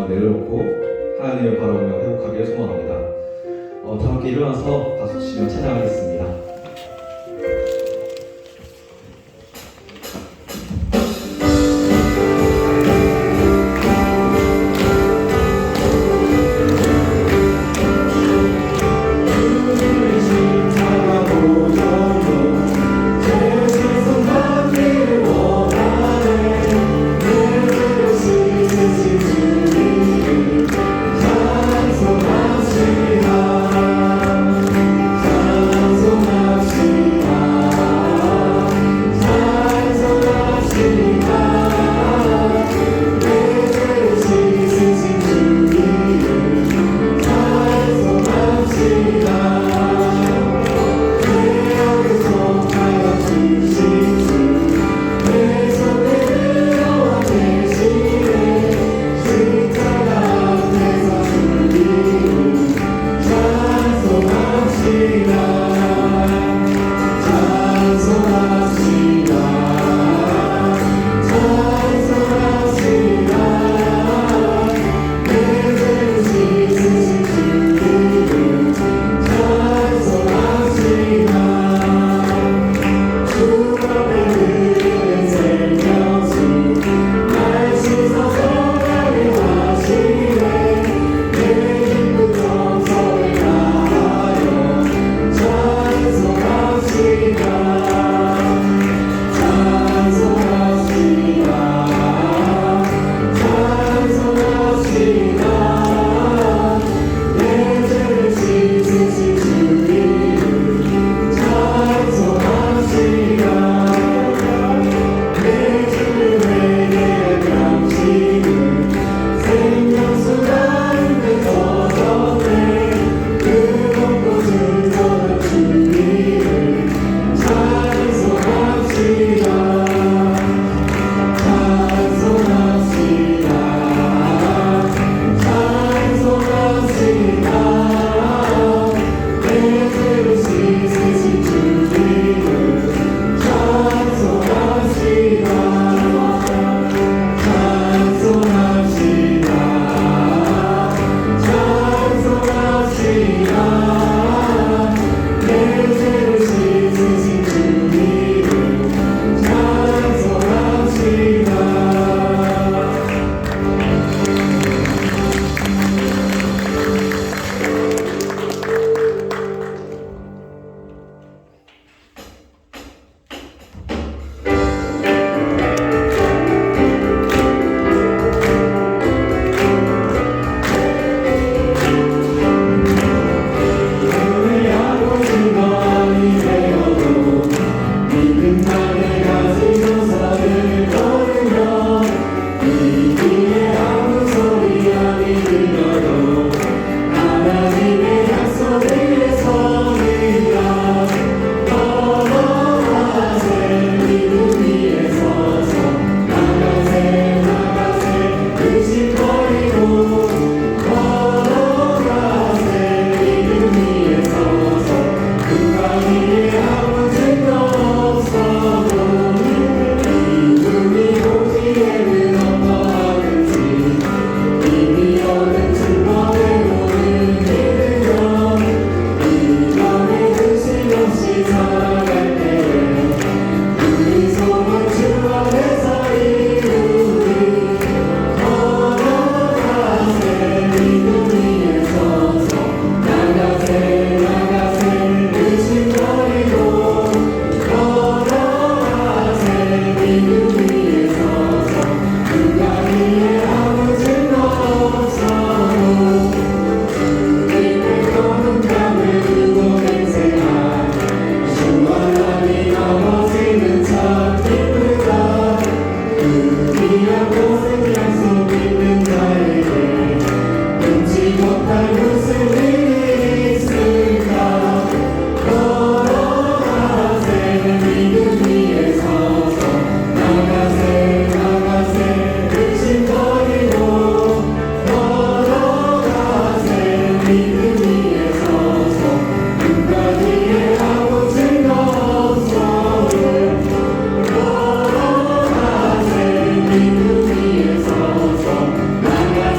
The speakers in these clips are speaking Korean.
마음을 내려놓고 하나님을 바라보며 회복하기를 소망합니다. 다 함께 일어나서 박수 치며 찬양하겠습니다.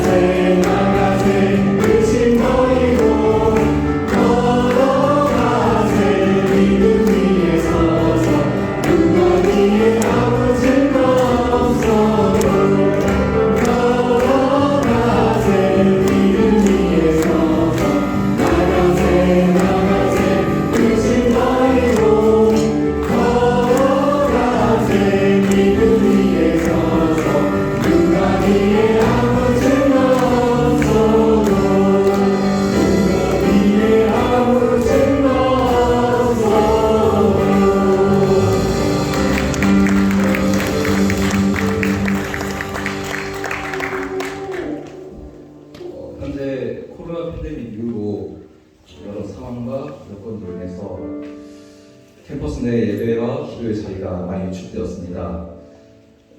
say 현재 코로나 팬데믹 이후로 여러 상황과 여건으로 인해서 캠퍼스 내 예배와 기도의 자리가 많이 위축되었습니다.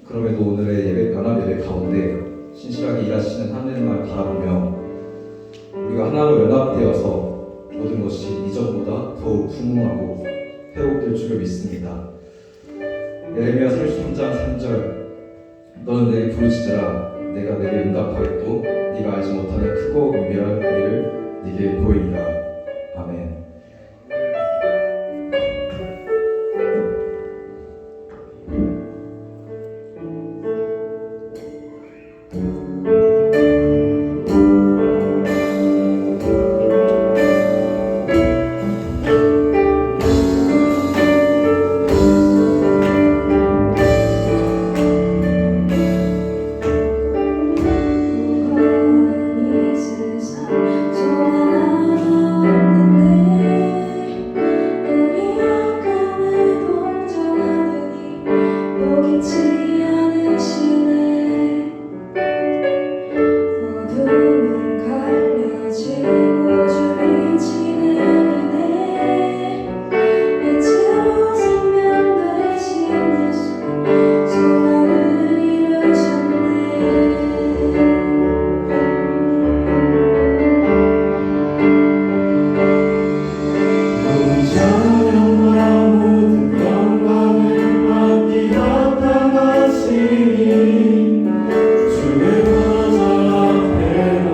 그럼에도 오늘의 예배 연합 예배 가운데 신실하게 일하시는 하나님을 바라보며 우리가 하나로 연합되어서 모든 것이 이전보다 더욱 풍성하고 회복될 줄을 믿습니다. 예레미야 33장 3절 너는 내게 부르짖으라 내가 내게 응답하겠고 네가 알지 못하는 크고 은밀한 일을 네게 보이리라. 아멘. 주의 보좌 앞에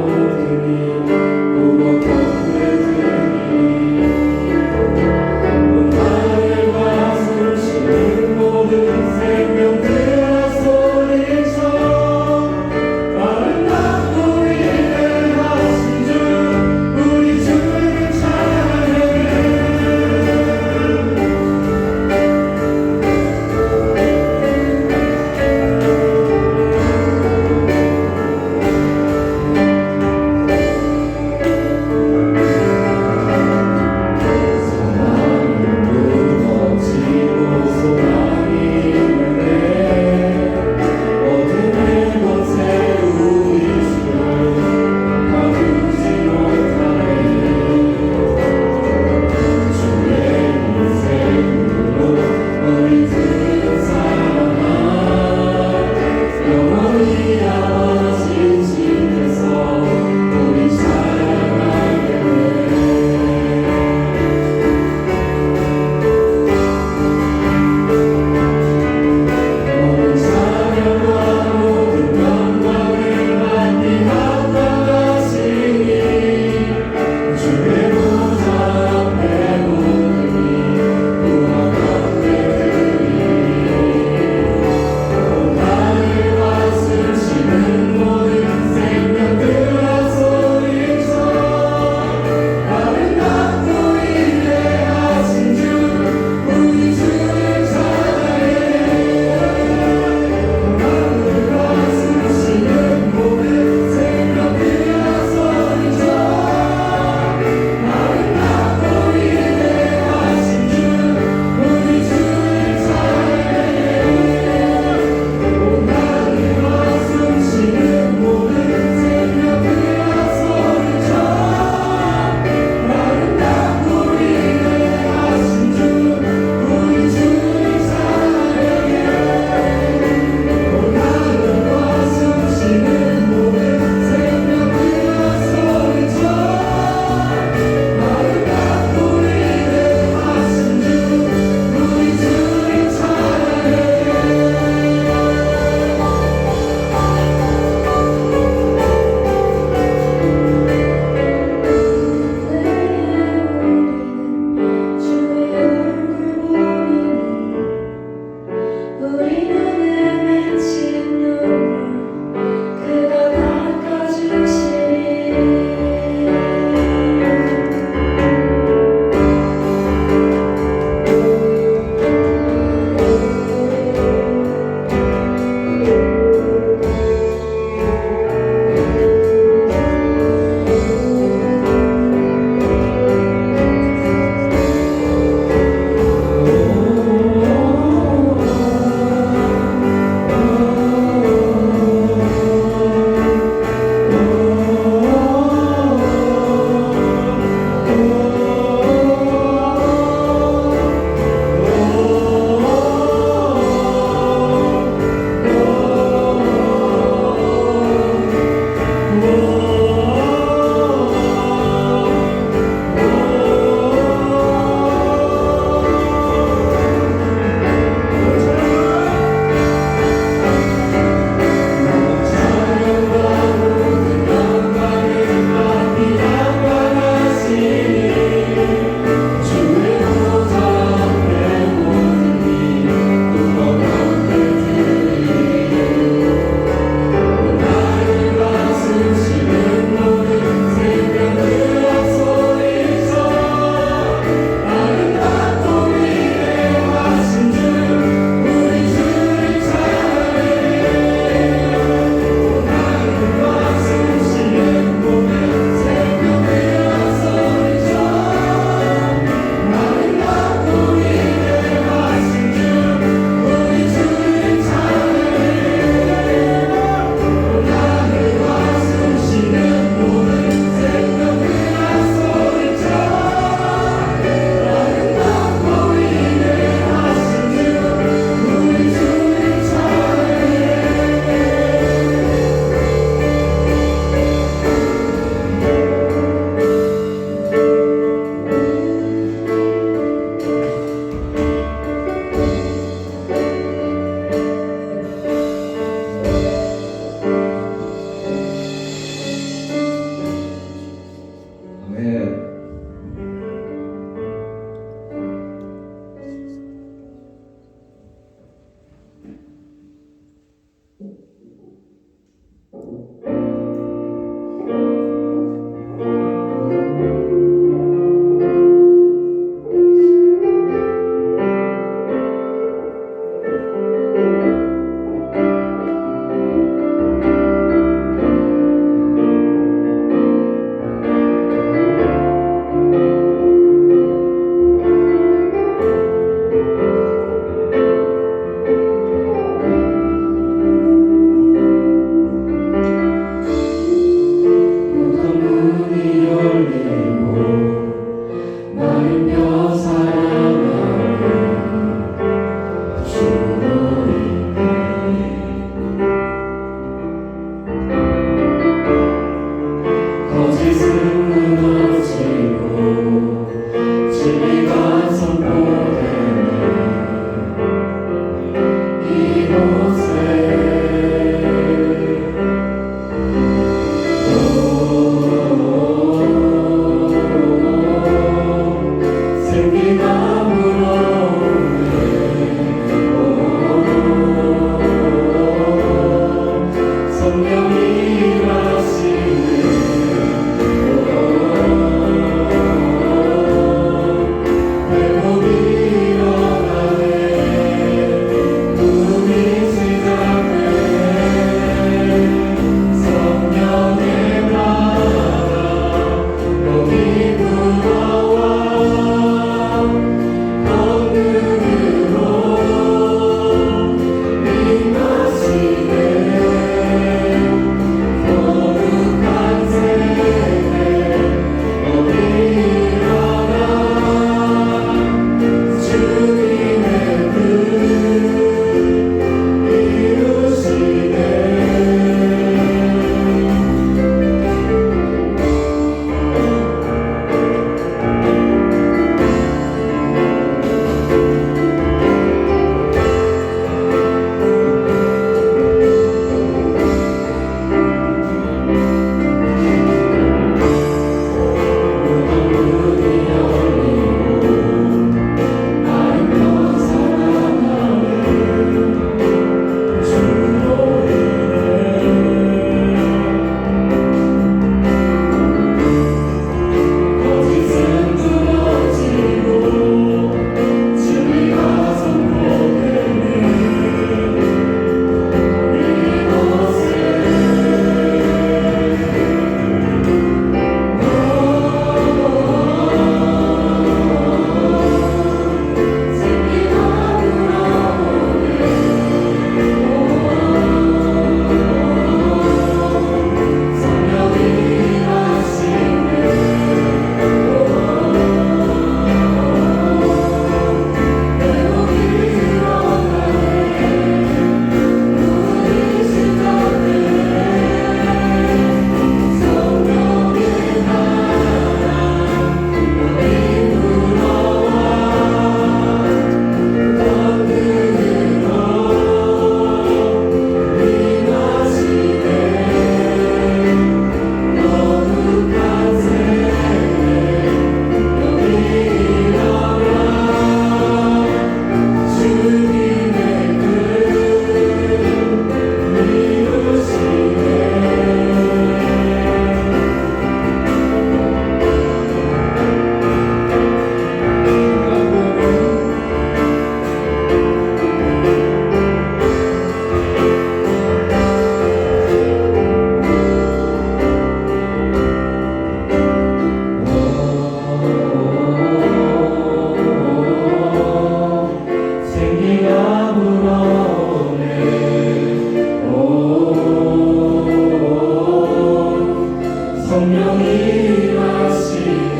성령이 하시네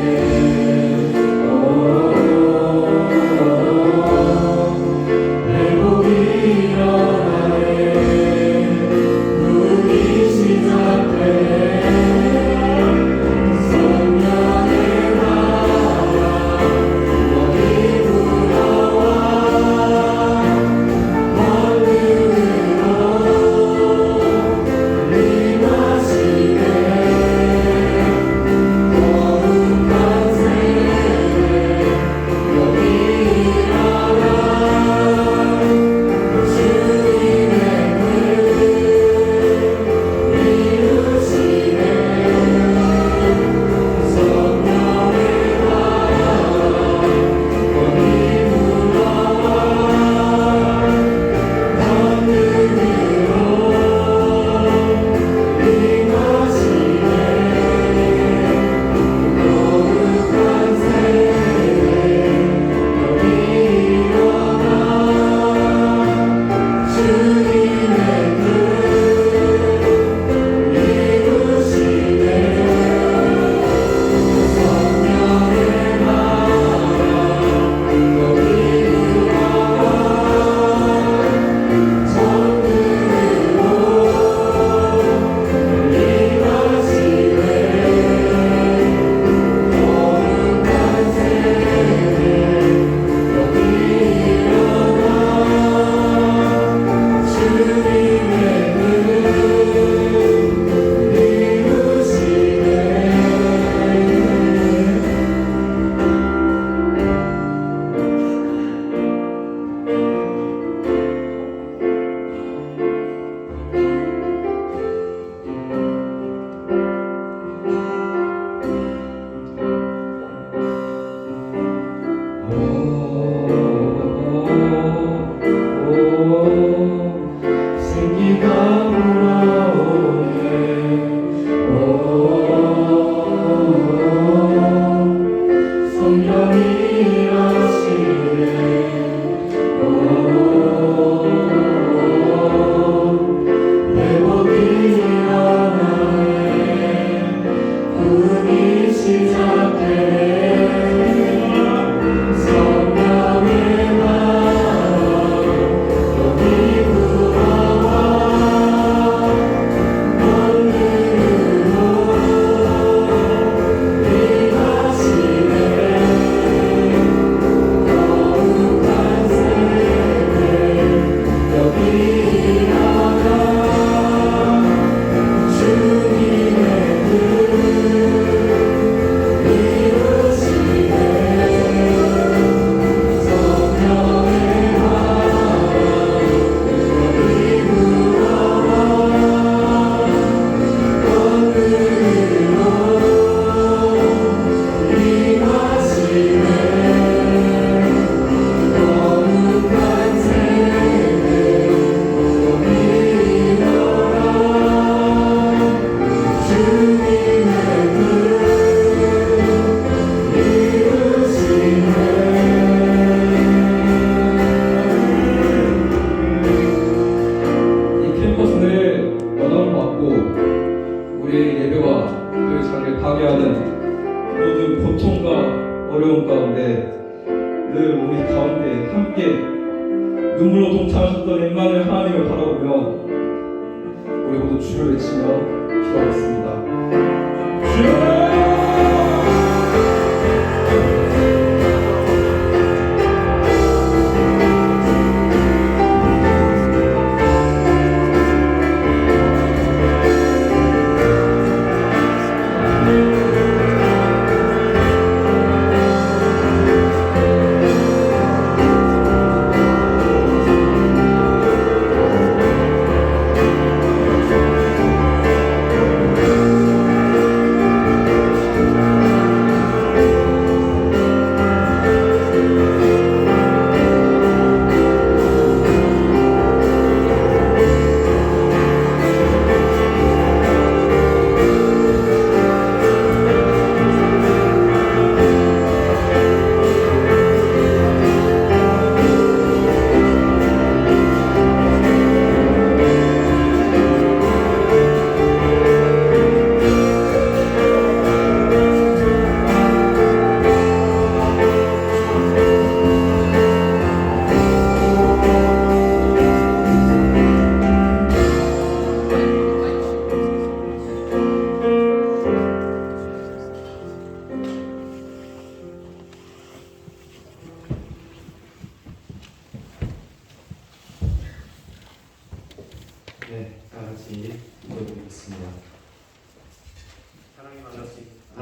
회복이 일어나네 눈이 시작되네 성령의 나라 너희 불어와 하늘으로 임하시네 거룩한 세례 여기 일어나 주님의 뜻 이루시네 성령의 나라 거기 불어와 하늘으로 임하시네 거룩한 세례 여기 일어나 주님의 뜻 이루시네 성령의 나라 여기 불어와 천국으로 임하시네 거룩한 세례 여기 일어나 주님의 뜻 이루시네 생기가 불어오네 성령이 하시네 회복이 일어나네 부흥이 시작되네 성령의 나라 여기 불어와 하늘으로 임하시네 거룩한 세례 여기 일어나 주님의 뜻 이루시네 성령의 나라 여기 불어와 하늘으로 임하시네 거룩한 세례 여기 일어나 주님의 뜻 이루시네 이 캠퍼스는 여담을 받고 우리의 예배와 그 자리를 파괴하는 모든 고통과 어려움 가운데 늘 우리 가운데 함께 눈물로 동참하셨던 임마누엘 하나님을 바라보며 우리 모두 주를 외치며 기도하겠습니다. 주여!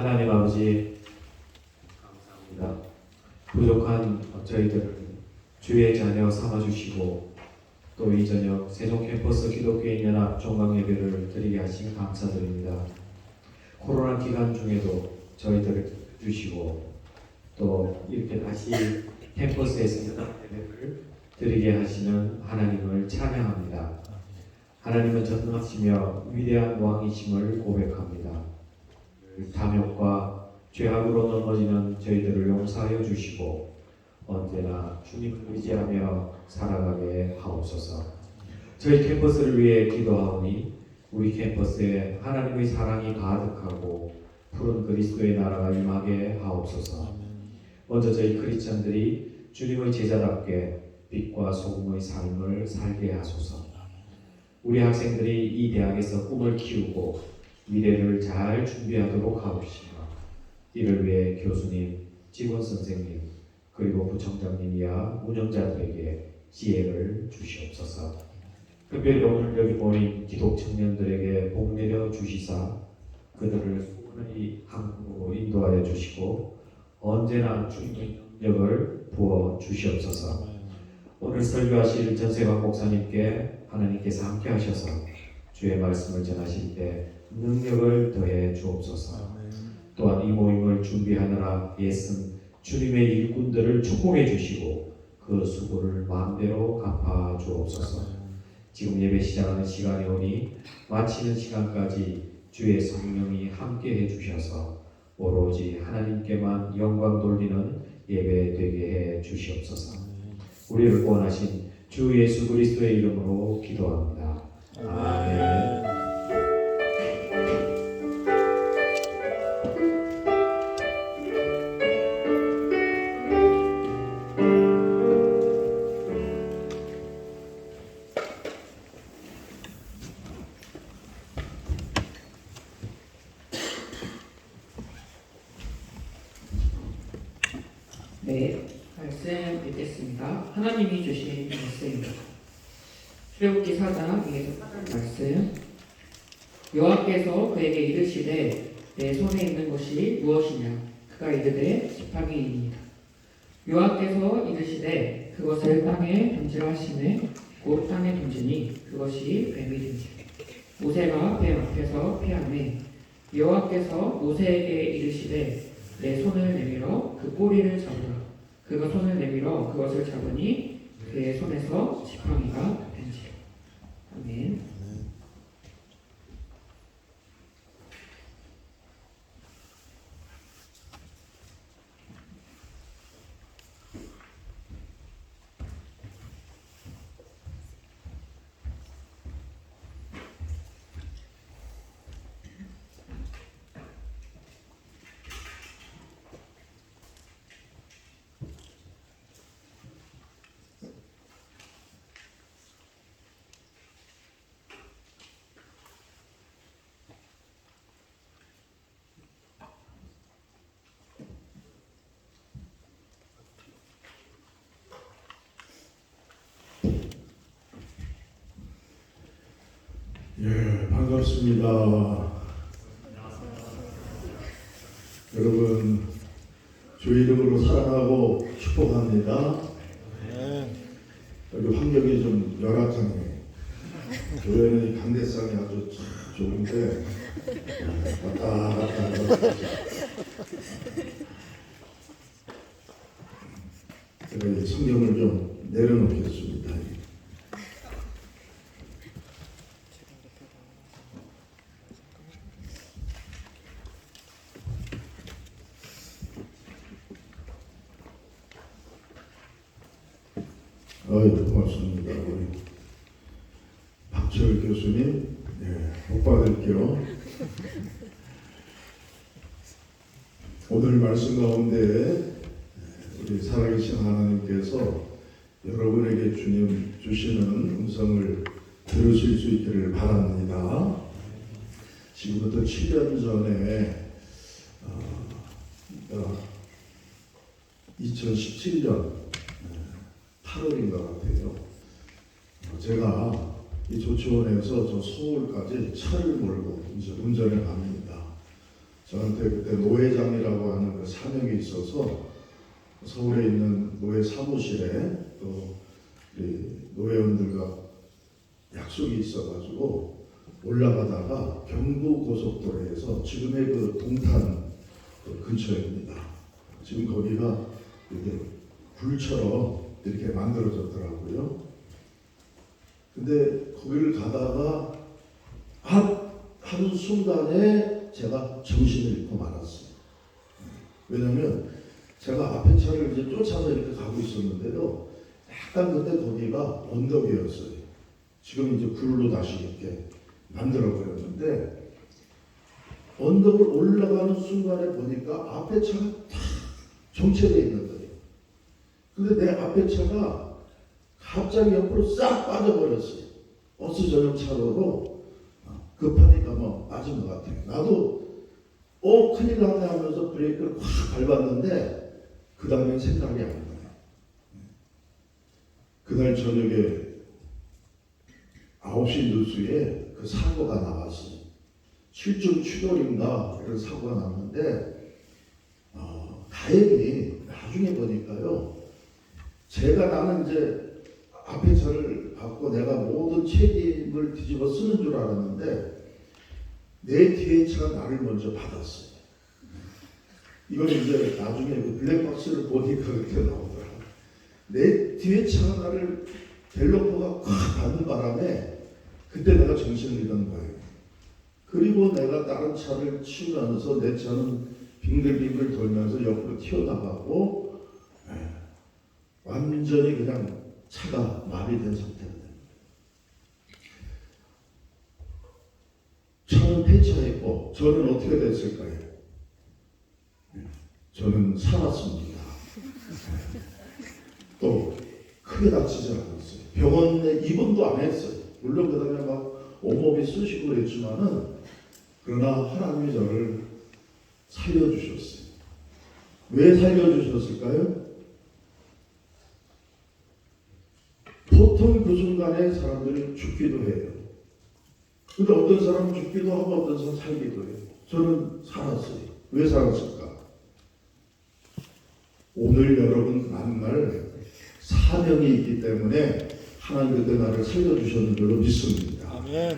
하나님 아버지 감사합니다. 부족한 저희들을 주의 자녀 삼아주시고 또 이 저녁 세종 캠퍼스 기독교인 연합 종강 예배를 드리게 하신 감사드립니다. 코로나 기간 중에도 저희들을 주시고 또 이렇게 다시 캠퍼스에서 연합 예배를 드리게 하시는 하나님을 찬양합니다. 하나님은 전능하시며 위대한 왕이심을 고백합니다. 탐욕과 죄악으로 넘어지는 저희들을 용서하여 주시고 언제나 주님을 의지하며 살아가게 하옵소서. 저희 캠퍼스를 위해 기도하오니 우리 캠퍼스에 하나님의 사랑이 가득하고 푸른 그리스도의 나라가 임하게 하옵소서. 먼저 저희 크리스천들이 주님의 제자답게 빛과 소금의 삶을 살게 하소서. 우리 학생들이 이 대학에서 꿈을 키우고 미래를 잘 준비하도록 하옵시며 이를 위해 교수님, 직원 선생님, 그리고 부총장님이야 운영자들에게 지혜를 주시옵소서. 특별히 오늘 여기 모인 기독 청년들에게 복 내려 주시사 그들을 수고의 항구로 인도하여 주시고 언제나 주님의 능력을 부어 주시옵소서. 오늘 설교하실 전세관 목사님께 하나님께서 함께 하셔서 주의 말씀을 전하실 때 능력을 더해 주옵소서. 또한 이 모임을 준비하느라 애쓴 주님의 일꾼들을 축복해 주시고 그 수고를 마음대로 갚아 주옵소서. 지금 예배 시작하는 시간이 오니 마치는 시간까지 주의 성령이 함께 해 주셔서 오로지 하나님께만 영광 돌리는 예배 되게 해 주시옵소서. 우리를 구원하신 주 예수 그리스도의 이름으로 기도합니다. 아멘. 네, 말씀 읽겠습니다. 하나님이 주신 말씀입니다. 출애굽기 4장 2에서 8절 말씀. 여호와께서 그에게 이르시되 내 손에 있는 것이 무엇이냐? 그가 이르되 지팡이이니이다. 여호와께서 이르시되 그것을 땅에 던지라 하시매 곧 땅에 던지니 그것이 뱀이 된지. 모세가 뱀 앞에서 피하매 여호와께서 모세에게 이르시되 내 손을 내밀어 그 꼬리를 잡으라. 그가 손을 내밀어 그것을 잡으니 그의 손에서 지팡이가 된지라. 아멘. 예, 반갑습니다. 여러분, 주 이름으로 사랑하고 축복합니다. 여기 환경이 좀 열악하네. 교회는 이 강대상이 아주 참 좋은데 왔다 갔다 제가 이 성경을 좀 내려놓겠습니다. 고맙습니다. 우리 박철 교수님, 복 받을게요. 오늘 말씀 가운데 우리 살아계신 하나님께서 여러분에게 주님 주시는 음성을 들으실 수 있기를 바랍니다. 지금부터 7년 전에 2017년 8월인 것 같아요. 제가 이 조치원에서 저 서울까지 차를 몰고 이제 운전을 갑니다. 저한테 그때 노회장이라고 하는 그 사명이 있어서 서울에 있는 노회 사무실에 또 우리 노회원들과 약속이 있어가지고 올라가다가 경부 고속도로에서 지금의 그 동탄 그 근처입니다. 지금 거기가 이렇게 굴처럼 이렇게 만들어졌더라고요. 근데 거기를 가다가 한 순간에 제가 정신을 잃고 말았어요. 왜냐면 제가 앞에 차를 이제 쫓아서 이렇게 가고 있었는데요. 약간 그때 거기가 언덕이었어요. 지금 이제 굴로 다시 이렇게 만들어버렸는데 언덕을 올라가는 순간에 보니까 앞에 차가 탁 정체되어 있는 거예요. 근데 내 앞에 차가 갑자기 옆으로 싹 빠져버렸어요. 버스 전용 차로로 급하니까 뭐 빠진 것 같아요. 나도 큰일 났네 하면서 브레이크를 확 밟았는데 그 다음에 생각이 안 나요. 그날 저녁에 9시 뉴스에 그 사고가 나왔어요. 7중 추돌인가 그런 사고가 났는데 다행히 나중에 보니까요. 나는 이제 앞에 차를 갖고 내가 모든 책임을 뒤집어 쓰는 줄 알았는데 내 뒤에 차가 나를 먼저 받았어요. 이건 이제 나중에 그 블랙박스를 보니까 그렇게 나오더라. 내 뒤에 차가 나를 갤러퍼가 콱 받는 바람에 그때 내가 정신을 잃은 거예요. 그리고 내가 다른 차를 치면서 내 차는 빙글빙글 돌면서 옆으로 튀어나가고 완전히 그냥 차가 마비된 상태입니다. 차는 폐차했고 저는 어떻게 됐을까요? 저는 살았습니다. 또 크게 다치지 않았어요. 병원에 입원도 안 했어요. 물론 그 다음에 막 온몸이 쑤시고 그랬지만은 그러나 하나님이 저를 살려주셨어요. 왜 살려주셨을까요? 보통 그 순간에 사람들이 죽기도 해요. 근데 어떤 사람은 죽기도 하고 어떤 사람은 살기도 해요. 저는 살았어요. 왜 살았을까? 오늘 여러분 만날 사명이 있기 때문에 하나님 그때 나를 살려주셨는 줄로 믿습니다. 아멘.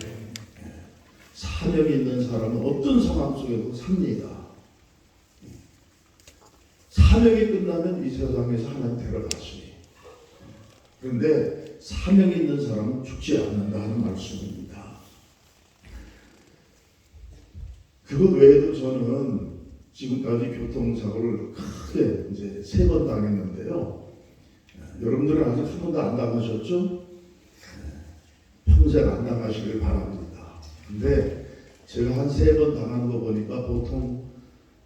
사명이 있는 사람은 어떤 상황 속에도 삽니다. 사명이 끝나면 이 세상에서 하나님 데려가시니. 그런데 사명이 있는 사람은 죽지 않는다 하는 말씀입니다. 그것 외에도 저는 지금까지 교통사고를 크게 이제 3번 당했는데요. 여러분들은 아직 한 번도 안 당하셨죠? 평생 안 당하시길 바랍니다. 근데 제가 한 3번 당한 거 보니까 보통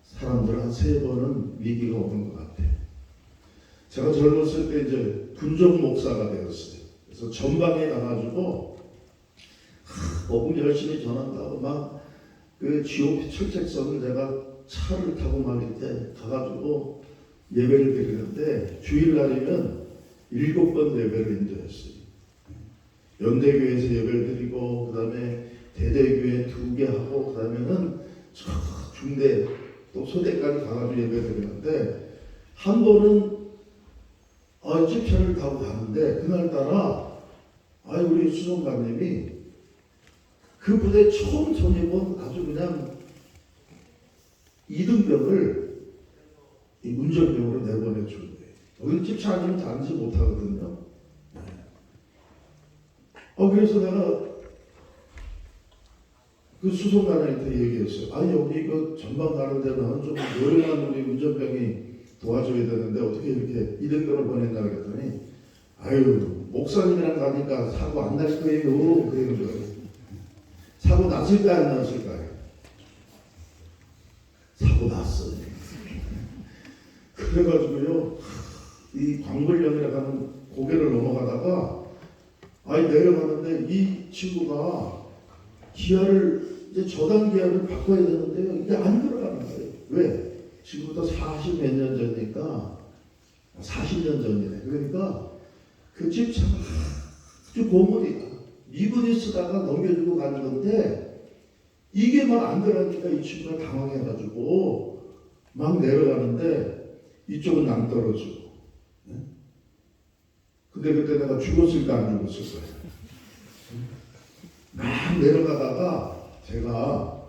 사람들은 한 3번은 위기가 오는 것 같아요. 제가 젊었을 때 이제 군종 목사가 되었어요. 그래서 전방에 가가지고 복음 열심히 전한다고 막 그 GOP 철책선을 내가 차를 타고 막 이렇게 가가지고 예배를 드리는데 주일날이면 7번 예배를 인도했어요. 연대교회에서 예배를 드리고 그 다음에 대대교회 2개 하고 그 다음에는 중대 또 소대까지 가가지고 예배 드리는데 한 번은 집차를 타고 가는데 그날따라 우리 수송관님이 그 부대 처음 전입은 아주 그냥 2등병을 운전병으로 내보내 준 거예요. 여기 집차 아니면 다니지 못하거든요. 그래서 내가 그 수송관한테 얘기했어요. 여기 그 전방 가는 데는 좀 요령한 우리 운전병이 도와줘야 되는데 어떻게 이렇게 2등병을 보낸다 그랬더니 목사님이랑 가니까 사고 안 날 거예요. 그러는 거예요. 사고 났을까요? 안 났을까요? 사고 났어요. 그래가지고요, 이 광불령이라고 하는 고개를 넘어가다가 내려가는데 이 친구가 기아를 이제 저단 기아를 바꿔야 되는데요. 이게 안 들어가는 거예요. 왜? 지금부터 40 몇 년 전이니까 40년 전이네. 그러니까 그 집차가 아주 고물이다. 미분이 쓰다가 넘겨주고 가는 건데 이게 막 안 들어가니까 이 친구가 당황해가지고 막 내려가는데 이쪽은 낭떨어지고. 근데 그때 내가 죽었을까 안 죽었을까. 막 내려가다가 제가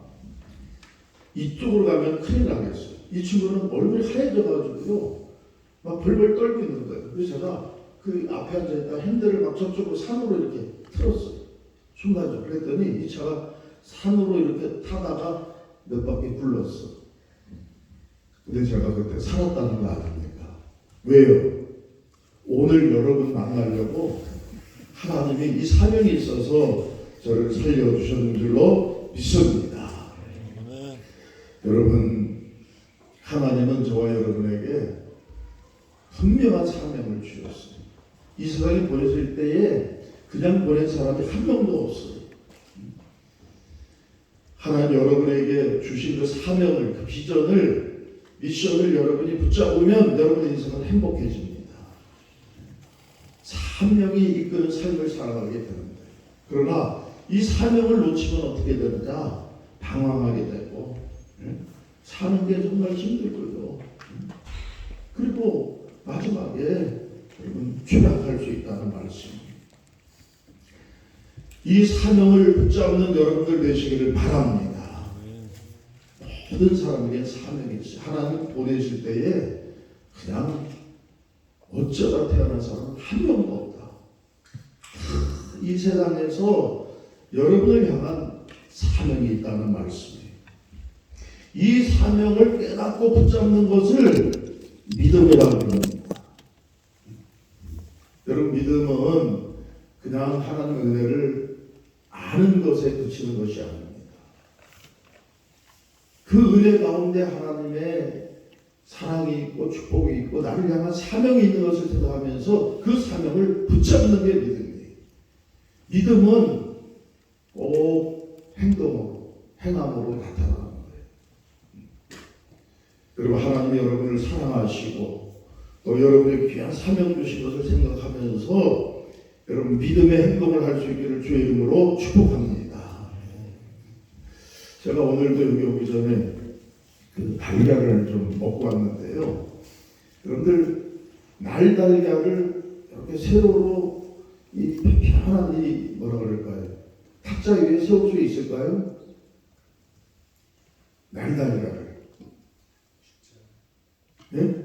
이쪽으로 가면 큰일 나겠어요. 이 친구는 얼굴이 하얘져가지고요. 막 벌벌 떨고 있는 거예요. 그래서 제가 그 앞에 앉아있다 핸들을 막 저쪽으로 산으로 이렇게 틀었어요. 순간적으로. 그랬더니 이 차가 산으로 이렇게 타다가 몇 바퀴 굴렀어. 근데 제가 그때 살았다는 거 아닙니까? 왜요? 오늘 여러분 만나려고 하나님이 이 사명이 있어서 저를 살려주셨는 줄로 믿습니다. 여러분, 하나님은 저와 여러분에게 분명한 사명을 주셨어요. 이 세상에 보냈을 때에 그냥 보낸 사람이 한 명도 없어요. 하나님 여러분에게 주신 그 사명을, 그 비전을, 미션을 여러분이 붙잡으면 여러분의 인생은 행복해집니다. 사명이 이끄는 삶을 살아가게 되는데, 그러나 이 사명을 놓치면 어떻게 되느냐? 방황하게 되고 사는 게 정말 힘들고요. 그리고 마지막에 여러분 추락할 수 있다는 말씀. 이 사명을 붙잡는 여러분들 되시기를 바랍니다. 모든 사람에게 사명이 있어요. 하나님 보내실 때에 그냥 어쩌다 태어난 사람은 한 명도 없다. 이 세상에서 여러분을 향한 사명이 있다는 말씀이에요. 이 사명을 깨닫고 붙잡는 것을 믿음이라고 합니다. 여러분, 믿음은 그냥 하나님의 은혜를 아는 것에 그치는 것이 아닙니다. 그 은혜 가운데 하나님의 사랑이 있고 축복이 있고 나를 향한 사명이 있는 것을 생각하면서 그 사명을 붙잡는 게 믿음이에요. 믿음은 꼭 행동으로, 행함으로 나타나는 거예요. 그리고 하나님이 여러분을 사랑하시고 또 여러분의 귀한 사명 주신 것을 생각하면서 여러분 믿음의 행동을 할 수 있기를 주의 이름으로 축복합니다. 제가 오늘도 여기 오기 전에 그 달걀을 좀 먹고 왔는데요. 여러분들 날달걀을 이렇게 세로로 이 편한 이 뭐라 그럴까요? 탁자 위에 세울 수 있을까요? 날달걀을. 네?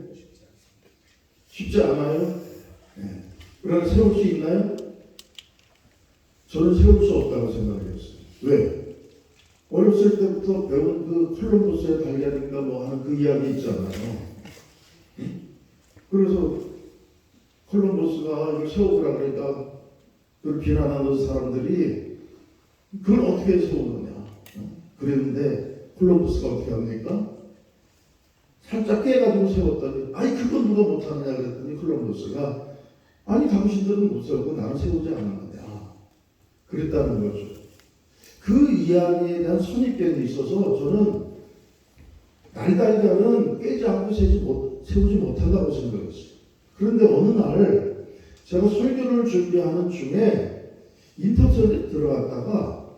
쉽지 않아요? 네. 그러나 세울 수 있나요? 저는 세울 수 없다고 생각했어요. 왜? 어렸을 때부터 배운 그 콜럼버스의 달걀인가 뭐 하는 그 이야기 있잖아요. 그래서 콜럼버스가 이걸 세우라 그러니까 그걸 비난하는 사람들이 그걸 어떻게 세우느냐. 그랬는데 콜럼버스가 어떻게 합니까? 살짝 깨가지고 세웠더니 아니 그건 누가 못하느냐 그랬더니 콜럼버스가 아니 당신들은 못 세우고 나는 세우지 않았느냐 그랬다는 거죠. 그 이야기에 대한 선입견이 있어서 저는 날달걀은 깨지 않고 세우지 못한다고 생각했어요. 그런데 어느 날 제가 설교를 준비하는 중에 인터넷에 들어갔다가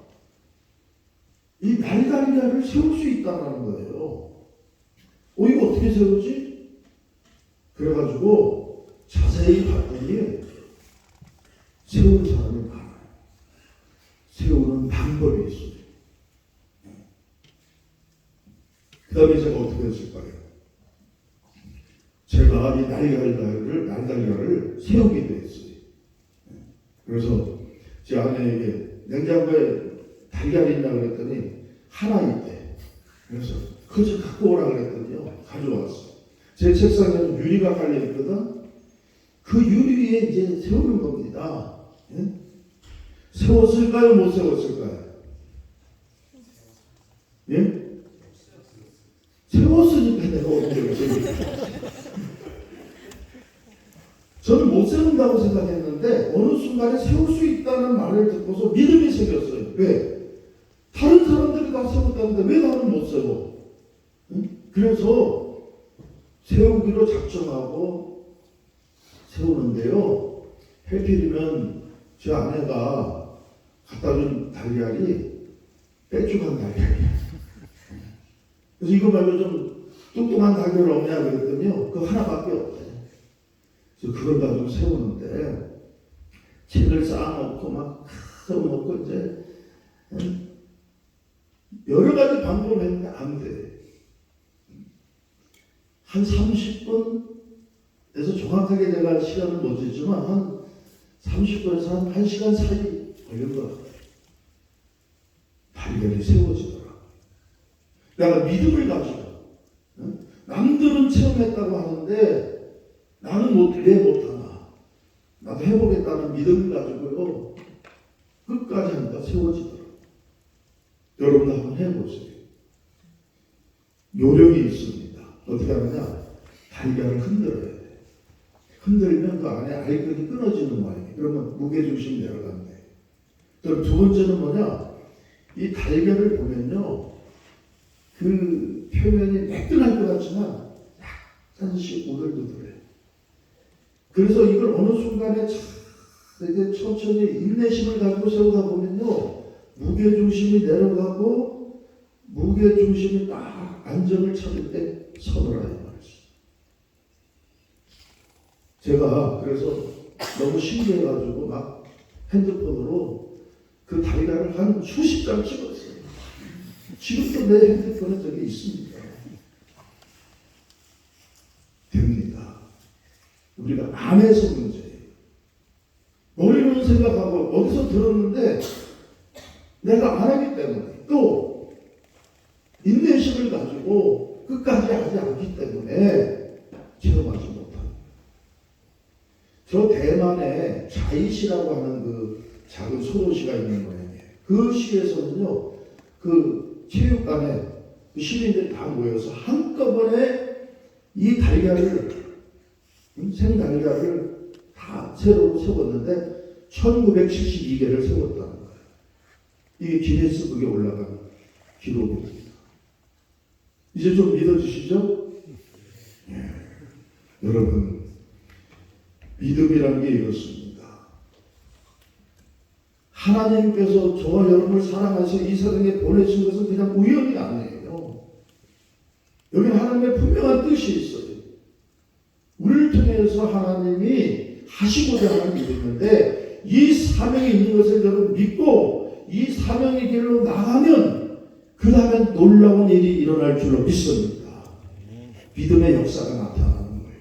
이 날달걀을 세울 수 있다는 거예요. 이거 어떻게 세우지? 그래가지고 자세히 봤더니 세우는 사람이 많아요. 세우는 방법이 있어요. 그 다음에 제가 어떻게 했을까요? 제가 이 날달걀을 세우기도 했어요. 그래서 제 아내에게 냉장고에 달걀이 있나 그랬더니 하나 있대. 그래서 그거 갖고 오라 그랬더니요. 가져왔어. 제 책상에는 유리가 깔려있거든. 그 유리 위에 이제 세우는 겁니다. 예? 세웠을까요? 못 세웠을까요? 예? 세웠으니까 내가 어떻게 세우니까. 저는 못 세운다고 생각했는데 어느 순간에 세울 수 있다는 말을 듣고서 믿음이 생겼어요. 왜? 다른 사람들이 다 세웠다는데 왜 나는 못 세워? 응? 그래서 세우기로 작정하고 세우는데요. 해필이면 제 아내가 갖다 준 달걀이 빼죽한 달걀이야. 그래서 이거 말고 좀 뚱뚱한 달걀 없냐 그랬더니요. 그거 하나밖에 없대. 그래서 그걸 가지고 세우는데 책을 쌓아놓고 막 써놓고 이제 여러 가지 방법을 했는데 안 돼. 한 30분에서 정확하게 제가 시간을 못 재지만 한 30분에서 한 1시간 사이 걸린 것 같아요. 달걀이 세워지더라. 내가 믿음을 가지고 남들은 체험했다고 하는데 나는 왜 못하나? 나도 해보겠다는 믿음을 가지고요. 끝까지 하니까 세워지더라. 여러분도 한번 해보세요. 요령이 있습니다. 어떻게 하느냐? 달걀을 흔들어야 돼. 흔들면 그 안에 알끈이 끊어지는 모양이에요. 그러면 무게중심이 내려간대. 그럼 두 번째는 뭐냐? 이 달걀을 보면요. 그 표면이 매끈할 것 같지만 약간씩 오들오들해. 그래서 이걸 어느 순간에 이제 천천히 인내심을 가지고 세우다 보면요. 무게중심이 내려가고 무게중심이 딱 안정을 찾을 때 서늘하게 말이죠. 제가 그래서 너무 신기해가지고 막 핸드폰으로 그 달걀을 한 수십 장 찍었어요. 지금도 내 핸드폰에 저게 있습니다. 됩니다. 우리가 안에서 문제예요. 머리로는 생각하고 어디서 들었는데 내가 안 하기 때문에 또 인내심을 가지고 끝까지 하지 않기 때문에 체험하지 못합니다. 저 대만에 자이시라고 하는 그 작은 소도시가 있는 모양이에요. 그 시에서는요, 그 체육관에 그 시민들이 다 모여서 한꺼번에 이 달걀을, 생달걀을 다 새로 세웠는데 1972개를 세웠다는 거예요. 이게 기네스북에 올라간 기록입니다. 이제 좀 믿어지시죠? 예. 여러분, 믿음이라는 게 이렇습니다. 하나님께서 저와 여러분을 사랑하셔서 이 세상에 보내신 것은 그냥 우연이 아니에요. 여기는 하나님의 분명한 뜻이 있어요. 우리를 통해서 하나님이 하시고자 하는 일이 있는데 이 사명이 있는 것을 여러분 믿고 이 사명의 길로 나가면 그 다음에 놀라운 일이 일어날 줄로 믿습니다. 믿음의 역사가 나타나는 거예요.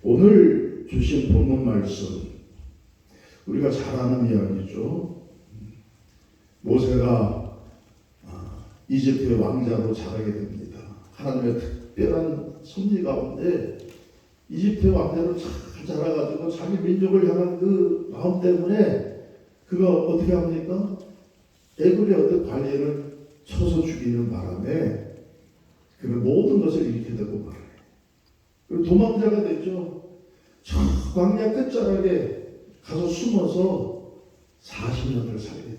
오늘 주신 본문 말씀 우리가 잘 아는 이야기죠. 모세가 이집트의 왕자로 자라게 됩니다. 하나님의 특별한 섭리 가운데 이집트의 왕자로 잘 자라가지고 자기 민족을 향한 그 마음 때문에 그가 어떻게 합니까? 애굽의 어떤 관리를 쳐서 죽이는 바람에 그 모든 것을 잃게 되고 말아요. 그리고 도망자가 됐죠. 저 광야 끝자락에 가서 숨어서 40년을 살게 돼요.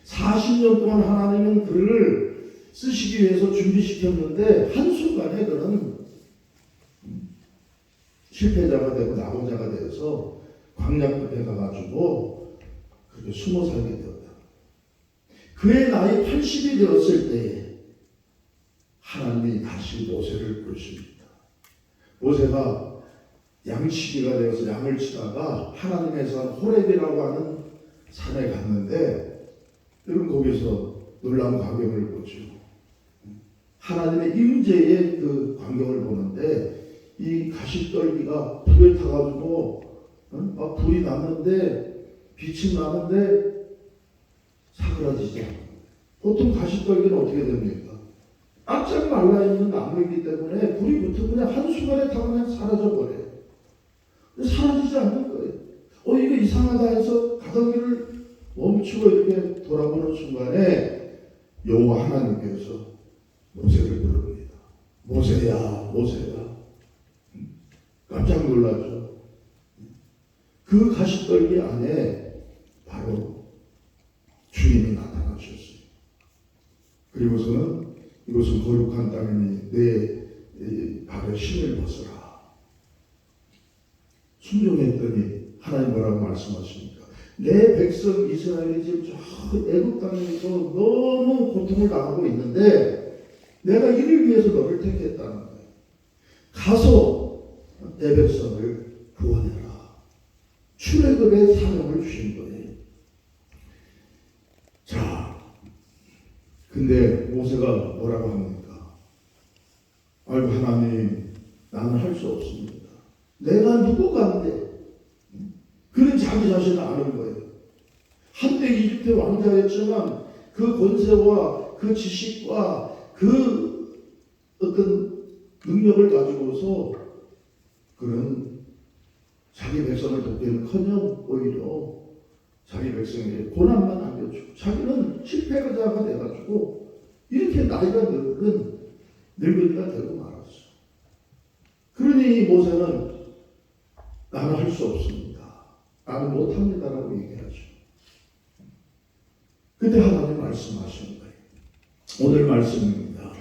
40년 동안 하나님은 그를 쓰시기 위해서 준비시켰는데 한순간에 그는 실패자가 되고 낙오자가 되어서 광야 끝에 가가지고 그렇게 숨어 살게 되었다. 그의 나이 80이 되었을 때에 하나님이 다시 모세를 부르십니다. 모세가 양치기가 되어서 양을 치다가 하나님의 산 호렙이라고 하는 산에 갔는데 여러분 거기서 놀라운 광경을 보죠. 하나님의 임재의 그 광경을 보는데 이 가시떨기가 불에 타가지고 막 불이 났는데 빛이 나는데 사그라지지 않아요. 보통 가시떨기는 어떻게 됩니까? 깜짝 말라있는 나무이기 때문에 불이 붙으면 그냥 한순간에 타고 그냥 사라져버려요. 사라지지 않는 거예요. 이거 이상하다 해서 가던 길을 멈추고 이렇게 돌아보는 순간에 여호와 하나님께서 모세를 부릅니다. 모세야, 모세야. 깜짝 놀라죠. 그 가시떨기 안에 바로 주님이 나타나셨어요. 그리고서는 이것은 거룩한 땅이니 내 발에 신을 벗어라. 순종했더니 하나님 뭐라고 말씀하십니까? 내 백성 이스라엘이 지금 저 애굽 땅에서 너무 고통을 당하고 있는데 내가 이를 위해서 너를 택했다는 거예요. 가서 내 백성을 구원해라. 출애굽의 사명을 주신 거예요. 자, 근데 모세가 뭐라고 합니까? 아이고 하나님, 나는 할 수 없습니다. 내가 누구간데? 그는 자기 자신을 아는 거예요. 한때 이집트 왕자였지만 그 권세와 그 지식과 그 어떤 능력을 가지고서 그는 자기 백성을 돕기는커녕 오히려 자기 백성에게 고난만 안겨주고 자기는 실패자가 돼가지고 이렇게 나이가 늙은 늙은이가 되고 말았어. 그러니 모세는 나는 할 수 없습니다. 나는 못합니다라고 얘기하죠. 그때 하나님 말씀하시는 거예요. 오늘 말씀입니다.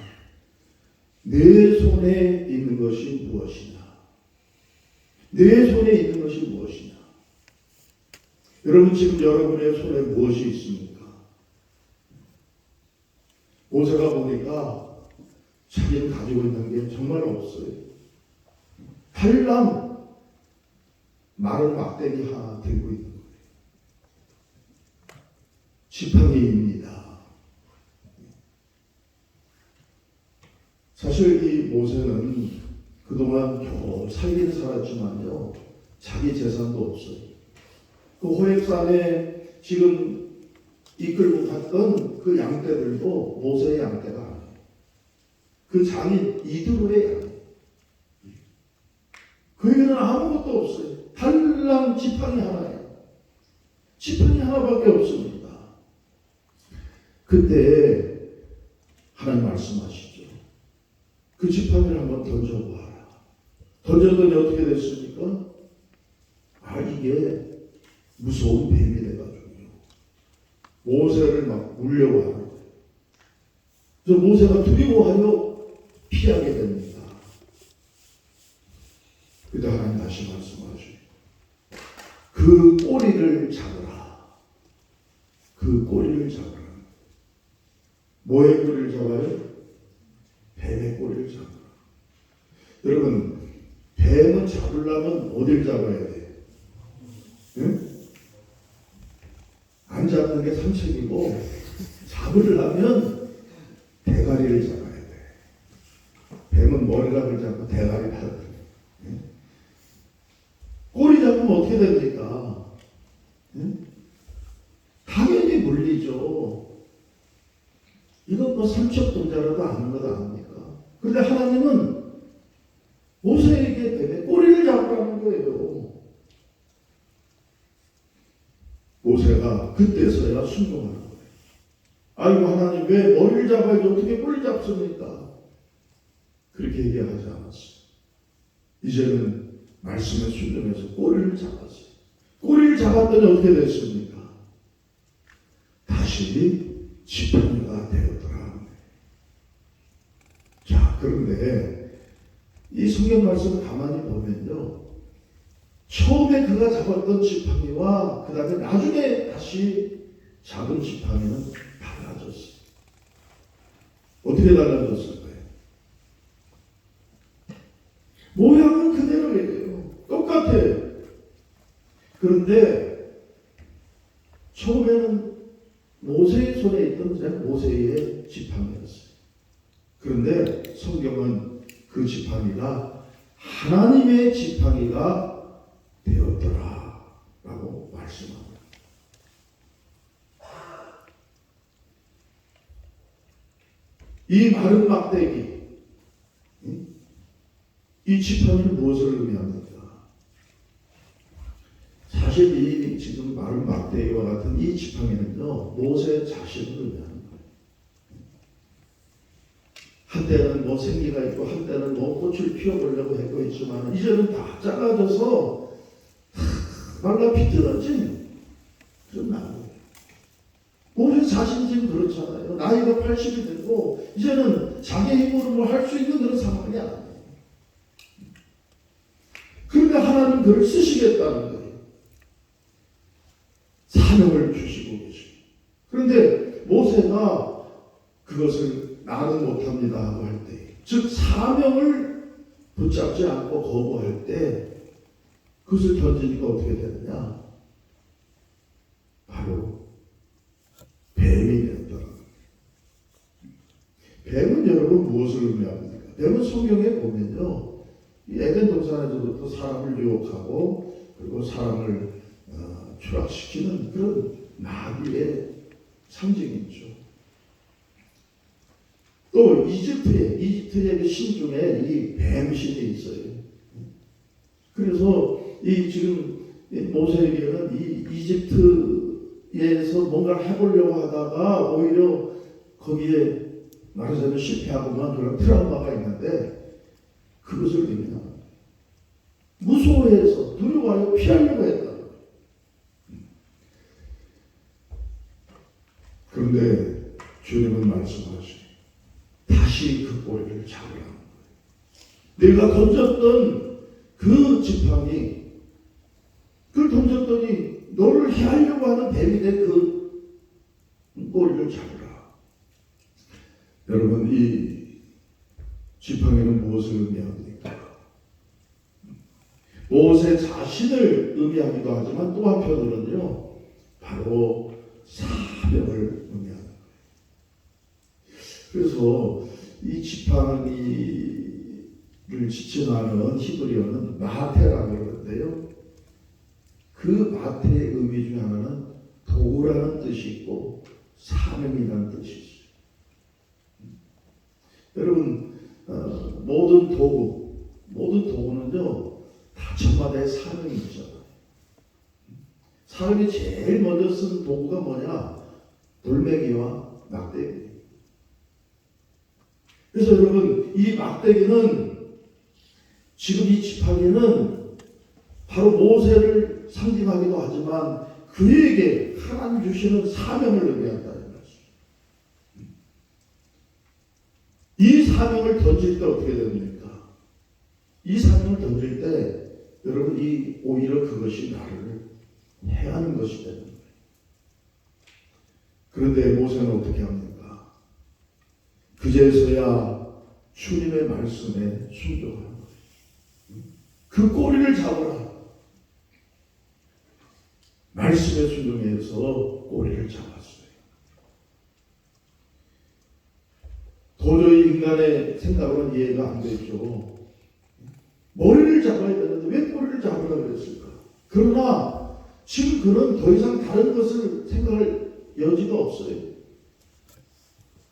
내 손에 있는 것이 무엇이냐? 내 손에 있는 것이 무엇이냐? 여러분 지금 여러분의 손에 무엇이 있습니까? 모세가 보니까 자기는 가지고 있는 게 정말 없어요. 달랑 마른 막대기 하나 들고 있는 거예요. 지팡이입니다. 사실 이 모세는 그동안 겨우 살긴 살았지만요, 자기 재산도 없어요. 그 호렙산에 지금 이끌고 갔던 그 양떼들도 모세의 양떼가 아니에요. 그 장인 이드로의 양이에요. 그에게는 아무것도 없어요. 달랑 지팡이 하나예요. 지팡이 하나밖에 없습니다. 그때 하나님 말씀하시죠. 그 지팡이를 한번 던져보아라. 던졌더니 어떻게 됐습니까? 아, 이게 무서운 뱀이 돼가지고요. 모세를 막 물려고 하는 거예요. 그래서 모세가 두려워하여 피하게 됩니다. 그때 하나님 다시 말씀하시죠. 그 꼬리를 잡으라. 그 꼬리를 잡으라. 뭐의 꼬리를 잡아요? 뱀의 꼬리를 잡으라. 여러분, 뱀은 잡으려면 어딜 잡아야 돼요? 응? 안 잡는 게 상책이고 잡으려면 대가리를 잡아야 돼. 뱀은 머리락을 잡고 대가리를 하거든요. 꼬리 잡으면 어떻게 됩니까? 당연히 물리죠. 이건 뭐 삼척동자라도 아는 것 아닙니까? 그런데 하나님은 모세에게 뱀의 꼬리를 잡으라는 거예요. 모세가 그때서야 순종하는 거예요. 아이고 하나님, 왜 머리를 잡아야지 어떻게 꼬리를 잡습니까? 그렇게 얘기하지 않았어요. 이제는 말씀에 순종해서 꼬리를 잡았어요. 꼬리를 잡았더니 어떻게 됐습니까? 다시 지팡이가 되었더라. 자, 그런데 이 성경 말씀을 가만히 보면요, 처음에 그가 잡았던 지팡이와 그 다음에 나중에 다시 잡은 지팡이는 달라졌어요. 어떻게 달라졌을까요? 모양은 그대로예요. 똑같아요. 그런데 처음에는 모세의 손에 있던 모세의 지팡이였어요. 그런데 성경은 그 지팡이가 하나님의 지팡이가 되었더라 라고 말씀합니다. 이 마른 막대기, 이 지팡이는 무엇을 의미합니까? 사실 이 지금 마른 막대기와 같은 이 지팡이는요, 모세 자신을 의미하는 거예요. 한때는 뭐 생기가 있고 한때는 뭐 꽃을 피워보려고 하고 있지만 이제는 다 작아져서 말라 비틀어진 그런 나무예요. 모세 자신 지금 그렇잖아요. 나이가 80이 되고 이제는 자기 힘으로 뭐 할 수 있는 그런 상황이 아니에요. 그러니까 하나님 그를 쓰시겠다는 거예요. 사명을 주시고 계십니다. 그런데 모세가 그것을 나는 못합니다 하고 할 때, 즉 사명을 붙잡지 않고 거부할 때 그것을 던지니까 어떻게 되느냐? 바로 뱀이 된다. 뱀은 여러분 무엇을 의미합니까? 뱀은 성경에 보면요, 이 에덴 동산에서부터 사람을 유혹하고 그리고 사람을 추락시키는 그런 나귀의 상징이죠. 또 이집트의 그 신 중에 이 뱀신이 있어요. 그래서 이 지금 모세에게는 이 이집트에서 뭔가를 해보려고 하다가 오히려 거기에 말하자면 실패하고만 그런 트라우마가 있는데 그것을 의미합니다. 무서워해서 두려워하여 피하려고 했다. 그런데 주님은 말씀하시니 다시 그 꼬리를 잡으라는 거예요. 내가 던졌던 그 지팡이, 그걸 던졌더니 너를 해하려고 하는 뱀이 된 그 꼬리를 잡으라. 여러분, 이 지팡이는 무엇을 의미합니까? 모세 자신을 의미하기도 하지만 또 한편으로는요, 바로 사명을 의미하는 거예요. 그래서 이 지팡이를 지칭하는 히브리어는 마테라고 그러는데요. 그 마테의 의미 중 하나는 도구라는 뜻이 있고 사명이라는 뜻이 있어요. 여러분, 모든 도구는요 다 저마다의 사명이 있잖아요. 사람이 제일 먼저 쓴 도구가 뭐냐? 돌멩이와 막대기. 그래서 여러분, 이 막대기는, 지금 이 지팡이는 바로 모세를 상징하기도 하지만 그에게 하나님 주시는 사명을 의미한다는 거죠. 이 사명을 던질 때 어떻게 됩니까? 이 사명을 던질 때 여러분, 이 오히려 그것이 나를 해하는 것이 되는 거예요. 그런데 모세는 어떻게 합니까? 그제서야 주님의 말씀에 순종하는 거예요. 그 꼬리를 잡으라. 말씀에 순종해서 꼬리를 잡았어요. 도저히 인간의 생각으로는 이해가 안 되죠. 머리를 잡아야 되는데 왜 꼬리를 잡으라고 그랬을까? 그러나 지금 그는 더 이상 다른 것을 생각할 여지가 없어요.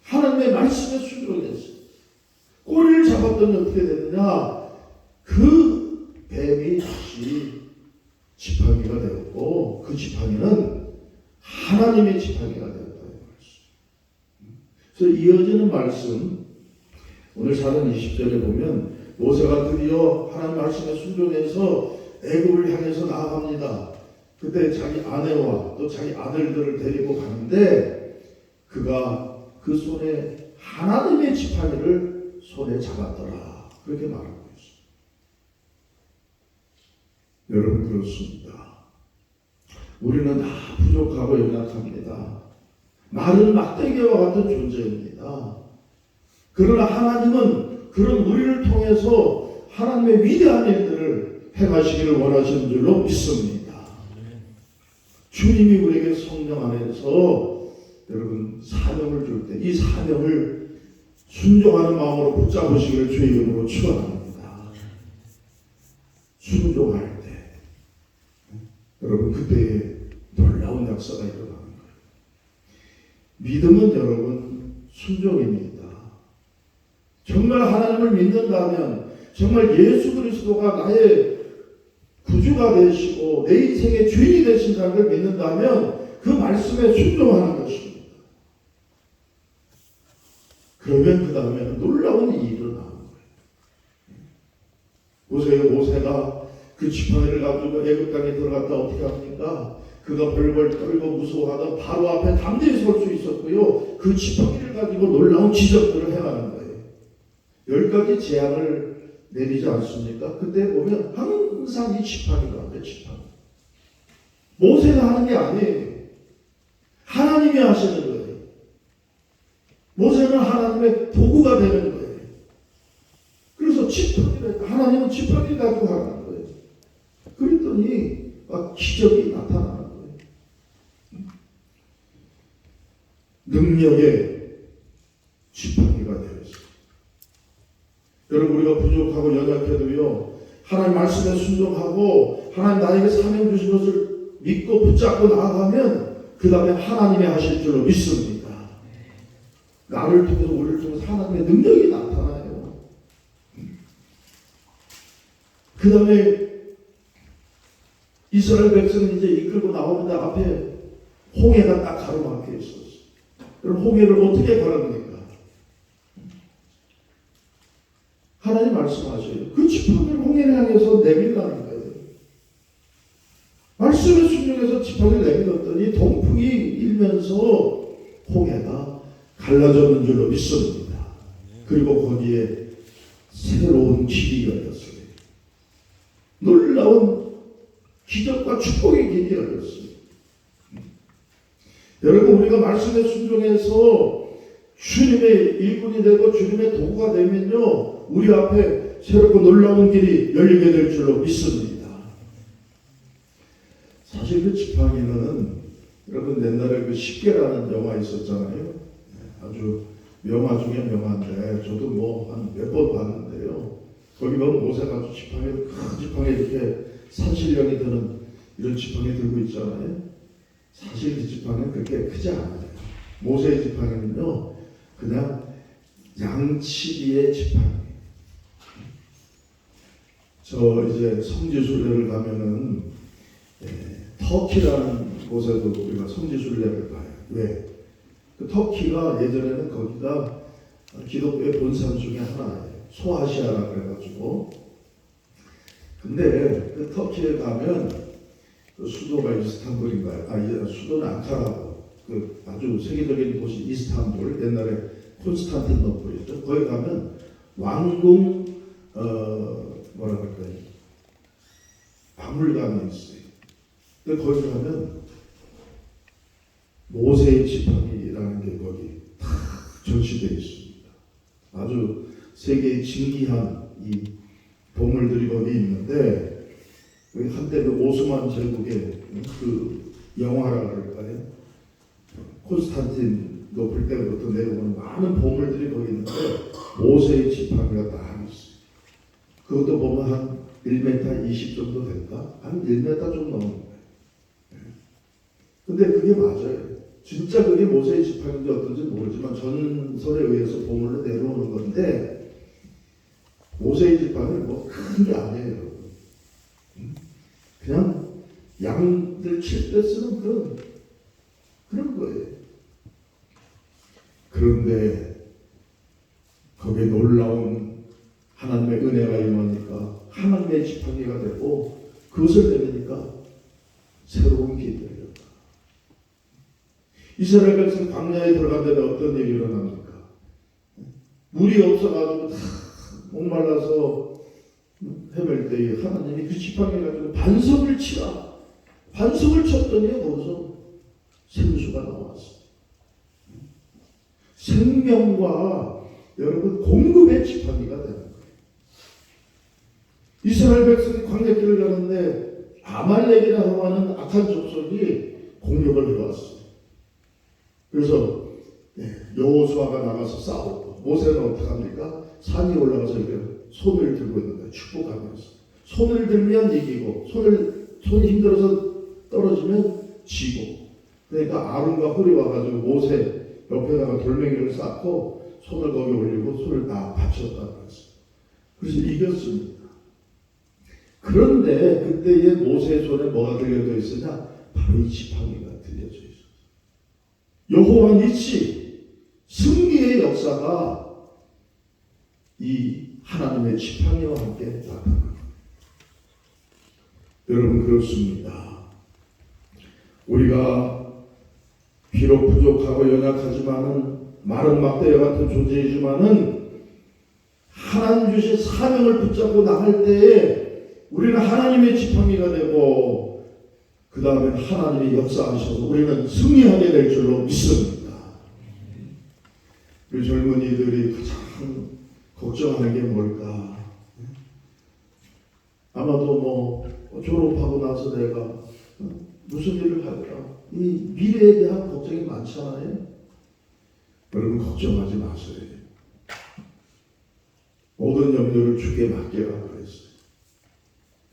하나님의 말씀에 순종했어요. 꼬리를 잡았더니 어떻게 되느냐? 그 뱀이 다시 지팡이가 되었고, 그 지팡이는 하나님의 지팡이가 되었다는 말씀. 그래서 이어지는 말씀, 오늘 4장 20절에 보면 모세가 드디어 하나님 말씀에 순종해서 애굽을 향해서 나아갑니다. 그때 자기 아내와 또 자기 아들들을 데리고 가는데 그가 그 손에 하나님의 지팡이를 손에 잡았더라. 그렇게 말하고 있습니다. 여러분, 그렇습니다. 우리는 다 부족하고 연약합니다. 마른 막대기와 같은 존재입니다. 그러나 하나님은 그런 우리를 통해서 하나님의 위대한 일들을 행하시기를 원하시는 줄로 믿습니다. 주님이 우리에게 성령 안에서 여러분 사명을 줄 때 이 사명을 순종하는 마음으로 붙잡으시기를 주의 이름으로 축원합니다. 순종할 때 여러분, 그때에 놀라운 역사가 일어나는 거예요. 믿음은 여러분 순종입니다. 정말 하나님을 믿는다면, 정말 예수 그리스도가 나의 구주가 되시고 내 인생의 주인이 되신다는 걸 믿는다면 그 말씀에 순종하는 것입니다. 그러면 그 다음에는 놀라운 일이 일어나는 거예요. 보세요, 모세가 그 지팡이를 가지고 애굽 땅에 들어갔다 어떻게 합니까? 그가 벌벌 떨고 무서워하던 바로 앞에 담대히 설 수 있었고요. 그 지팡이를 가지고 놀라운 기적들을 행하는 거예요. 10가지 재앙을 내리지 않습니까? 그때 보면 항상 이 지팡이가 안 돼, 지팡이. 모세가 하는 게 아니에요. 하나님이 하시는 거예요. 모세는 하나님의 도구가 되는 거예요. 그래서 지팡이를, 하나님은 지팡이 가지고 하는 거예요. 그랬더니 막 기적이 나타나는 거예요. 능력의 지팡이가 되었어요. 여러분, 우리가 부족하고 연약해도요, 하나님 말씀에 순종하고 하나님 나에게 사명 주신 것을 믿고 붙잡고 나아가면 그 다음에 하나님이 하실 줄로 믿습니다. 나를 통해서 우리를 통해서 하나님의 능력이 나타나요. 그 다음에 이스라엘 백성은 이제 이끌고 나오는데 앞에 홍해가 딱 가로막혀 있었어요. 그럼 홍해를 어떻게 가릅니까? 하나님 말씀하셔요. 그 지팡이를 홍해를 향해서 내밀라는 거예요. 말씀에 순종해서 지팡이를 내밀었더니 동풍이 일면서 홍해가 갈라졌는 줄로 믿습니다. 그리고 거기에 새로운 길이 열렸어요. 놀라운 기적과 축복의 길이 열렸어요. 여러분, 우리가 말씀에 순종해서 주님의 일꾼이 되고 주님의 도구가 되면요, 우리 앞에 새롭고 놀라운 길이 열리게 될 줄로 믿습니다. 사실 그 지팡이는 여러분 옛날에 그 십계라는 영화 있었잖아요. 아주 명화 중에 명화인데 저도 뭐 한 몇 번 봤는데요. 거기 보면 모세가 아주 지팡이, 큰 지팡이 이렇게 산신령이 드는 이런 지팡이 들고 있잖아요. 사실 그 지팡이는 그렇게 크지 않아요. 모세의 지팡이는요, 그냥 양치기의 지팡이. 저 이제 성지순례를 가면은 터키라는 곳에도 우리가 성지순례를 가요. 왜? 그 터키가 예전에는 거기가 기독교의 본산 중에 하나예요. 소아시아라 그래가지고. 근데 그 터키에 가면 그 수도가 이스탄불인가요? 수도는 앙카라고. 그 아주 세계적인 곳이 이스탄불. 옛날에 콘스탄티노플이었죠. 거기 가면 왕궁 뭐라 그럴까요? 박물관이 있어요. 근데 거기 가면 모세의 지팡이라는 게 거기 다 전시되어 있습니다. 아주 세계의 진귀한 이 보물들이 거기 있는데, 한때 그 오스만 제국의 그 영화라 그럴까요? 콘스탄티노플 때부터 내려오는 많은 보물들이 거기 있는데 모세의 지팡이가 다 있어요. 그것도 보면 한 1m 20 정도 될까? 한 1m 좀 넘는 거예요. 근데 그게 맞아요. 진짜 그게 모세의 지팡이인지 어떤지 모르지만 전설에 의해서 보물로 내려오는 건데, 모세의 지팡이는 뭐 큰 게 아니에요, 여러분. 그냥 양들 칠 때 쓰는 그런 거예요. 그런데 거기에 놀라운 하나님의 은혜가 임하니까 하나님의 지팡이가 되고, 그것을 내리니까 새로운 길이 열렸다. 이스라엘 백성 광야에 들어간 데는 어떤 일이 일어납니까? 물이 없어가지고 다 목말라서 헤맬 때에 하나님이 그 지팡이 가지고 반석을 치라. 반석을 쳤더니 거기서 생수가 나왔어요. 생명과 여러분 공급의 지팡이가 되는 거예요. 이스라엘 백성이 광야길을 가는데 아말렉이라고 하는 악한 족속이 공격을 해왔어요. 그래서 여호수아가 나가서 싸우고, 모세는 어떻게 합니까? 산이 올라가서 이렇게 손을 들고 있는데 축복하면서, 손을 들면 이기고 손이 힘들어서 떨어지면 지고. 그러니까 아론과 홀이 와가지고 모세 옆에다가 돌멩이를 쌓고 손을 거기 올리고 손을 다 받쳤다고 했어요. 그래서 이겼습니다. 그런데 그때의 모세의 손에 뭐가 들려져 있으냐? 바로 이 지팡이가 들려져 있어요. 여호와 니시, 승리의 역사가 이 하나님의 지팡이와 함께 나타납니다. 여러분, 그렇습니다. 우리가 비록 부족하고 연약하지만은 마른 막대와 같은 존재이지만은 하나님 주신 사명을 붙잡고 나갈 때에 우리는 하나님의 지팡이가 되고, 그 다음에 하나님이 역사하셔서 우리는 승리하게 될 줄로 믿습니다. 우리 젊은이들이 가장 걱정하는 게 뭘까? 아마도 뭐 졸업하고 나서 내가 무슨 일을 할까? 이 미래에 대한 걱정이 많잖아요. 여러분 걱정하지 마세요. 모든 염려를 주께 맡기라 그랬어요.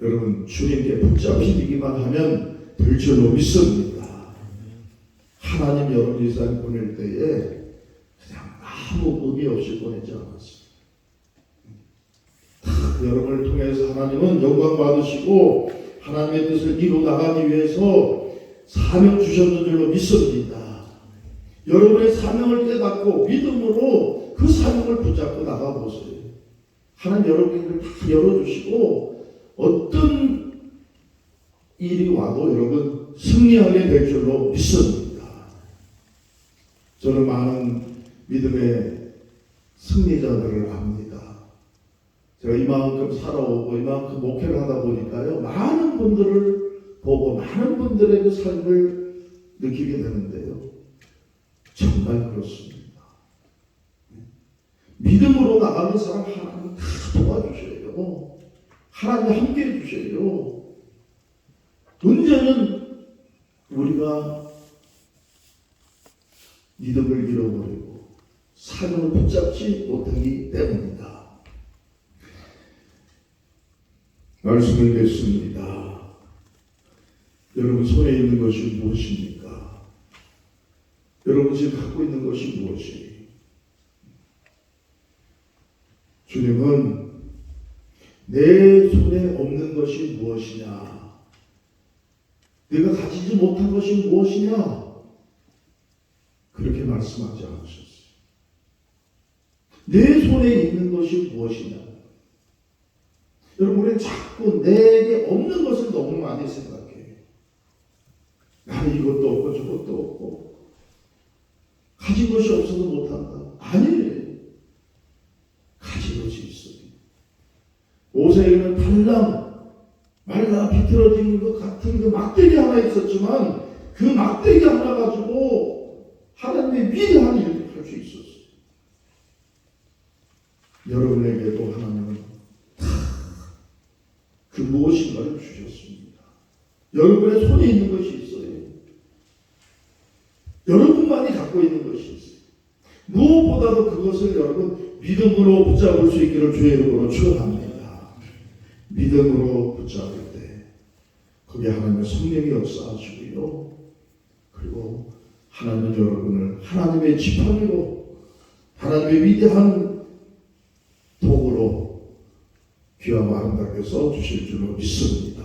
여러분 주님께 붙잡히기만 하면 될 줄로 믿습니다. 하나님 여러분 이 세상 보낼 때에 그냥 아무 의미 없이 보내지 않았어요. 여러분을 통해서 하나님은 영광 받으시고 하나님의 뜻을 이루 나가기 위해서 사명 주셨는 줄로 믿습니다. 여러분의 사명을 깨닫고 믿음으로 그 사명을 붙잡고 나가보세요. 하나님 여러분을 다 열어주시고 어떤 일이 와도 여러분 승리하게 될 줄로 믿습니다. 저는 많은 믿음의 승리자들을 압니다. 제가 이만큼 살아오고 이만큼 목회를 하다 보니까요, 많은 분들을 보고 많은 분들의 그 삶을 느끼게 되는데요. 정말 그렇습니다. 믿음으로 나가는 사람 하나님 다 도와주셔요. 하나님 함께 해주셔요. 문제는 우리가 믿음을 잃어버리고 사명을 붙잡지 못하기 때문입니다. 말씀을 뵙습니다. 여러분 손에 있는 것이 무엇입니까? 여러분 지금 갖고 있는 것이 무엇이에요? 주님은 내 손에 없는 것이 무엇이냐? 내가 가지지 못한 것이 무엇이냐? 그렇게 말씀하지 않으셨어요. 내 손에 있는 것이 무엇이냐? 여러분 우리는 자꾸 내게 없는 것을 너무 많이 생각해요. 나는 이것도 없고 저것도 없고 가진 것이 없어서 못한다. 아니에요. 가진 것이 있어요. 모세에게는 달랑 말라 비틀어진 것 같은 그 막대기 하나 있었지만 그 막대기 하나 가지고 하나님의 위대한 일을 할 수 있었어요. 여러분에게도 하나님은 그 무엇인가를 주셨습니다. 여러분의 손에 있는 것이 있어요. 여러분만이 갖고 있는 것이 있어요. 무엇보다도 그것을 여러분 믿음으로 붙잡을 수 있기를 주의 이름으로 축원합니다. 믿음으로 붙잡을 때 거기에 하나님의 성령이 역사하시고요. 그리고 하나님은 여러분을 하나님의 지팡이로 하나님의 위대한 도구로 귀하고 아름답게 써주실 줄로 믿습니다.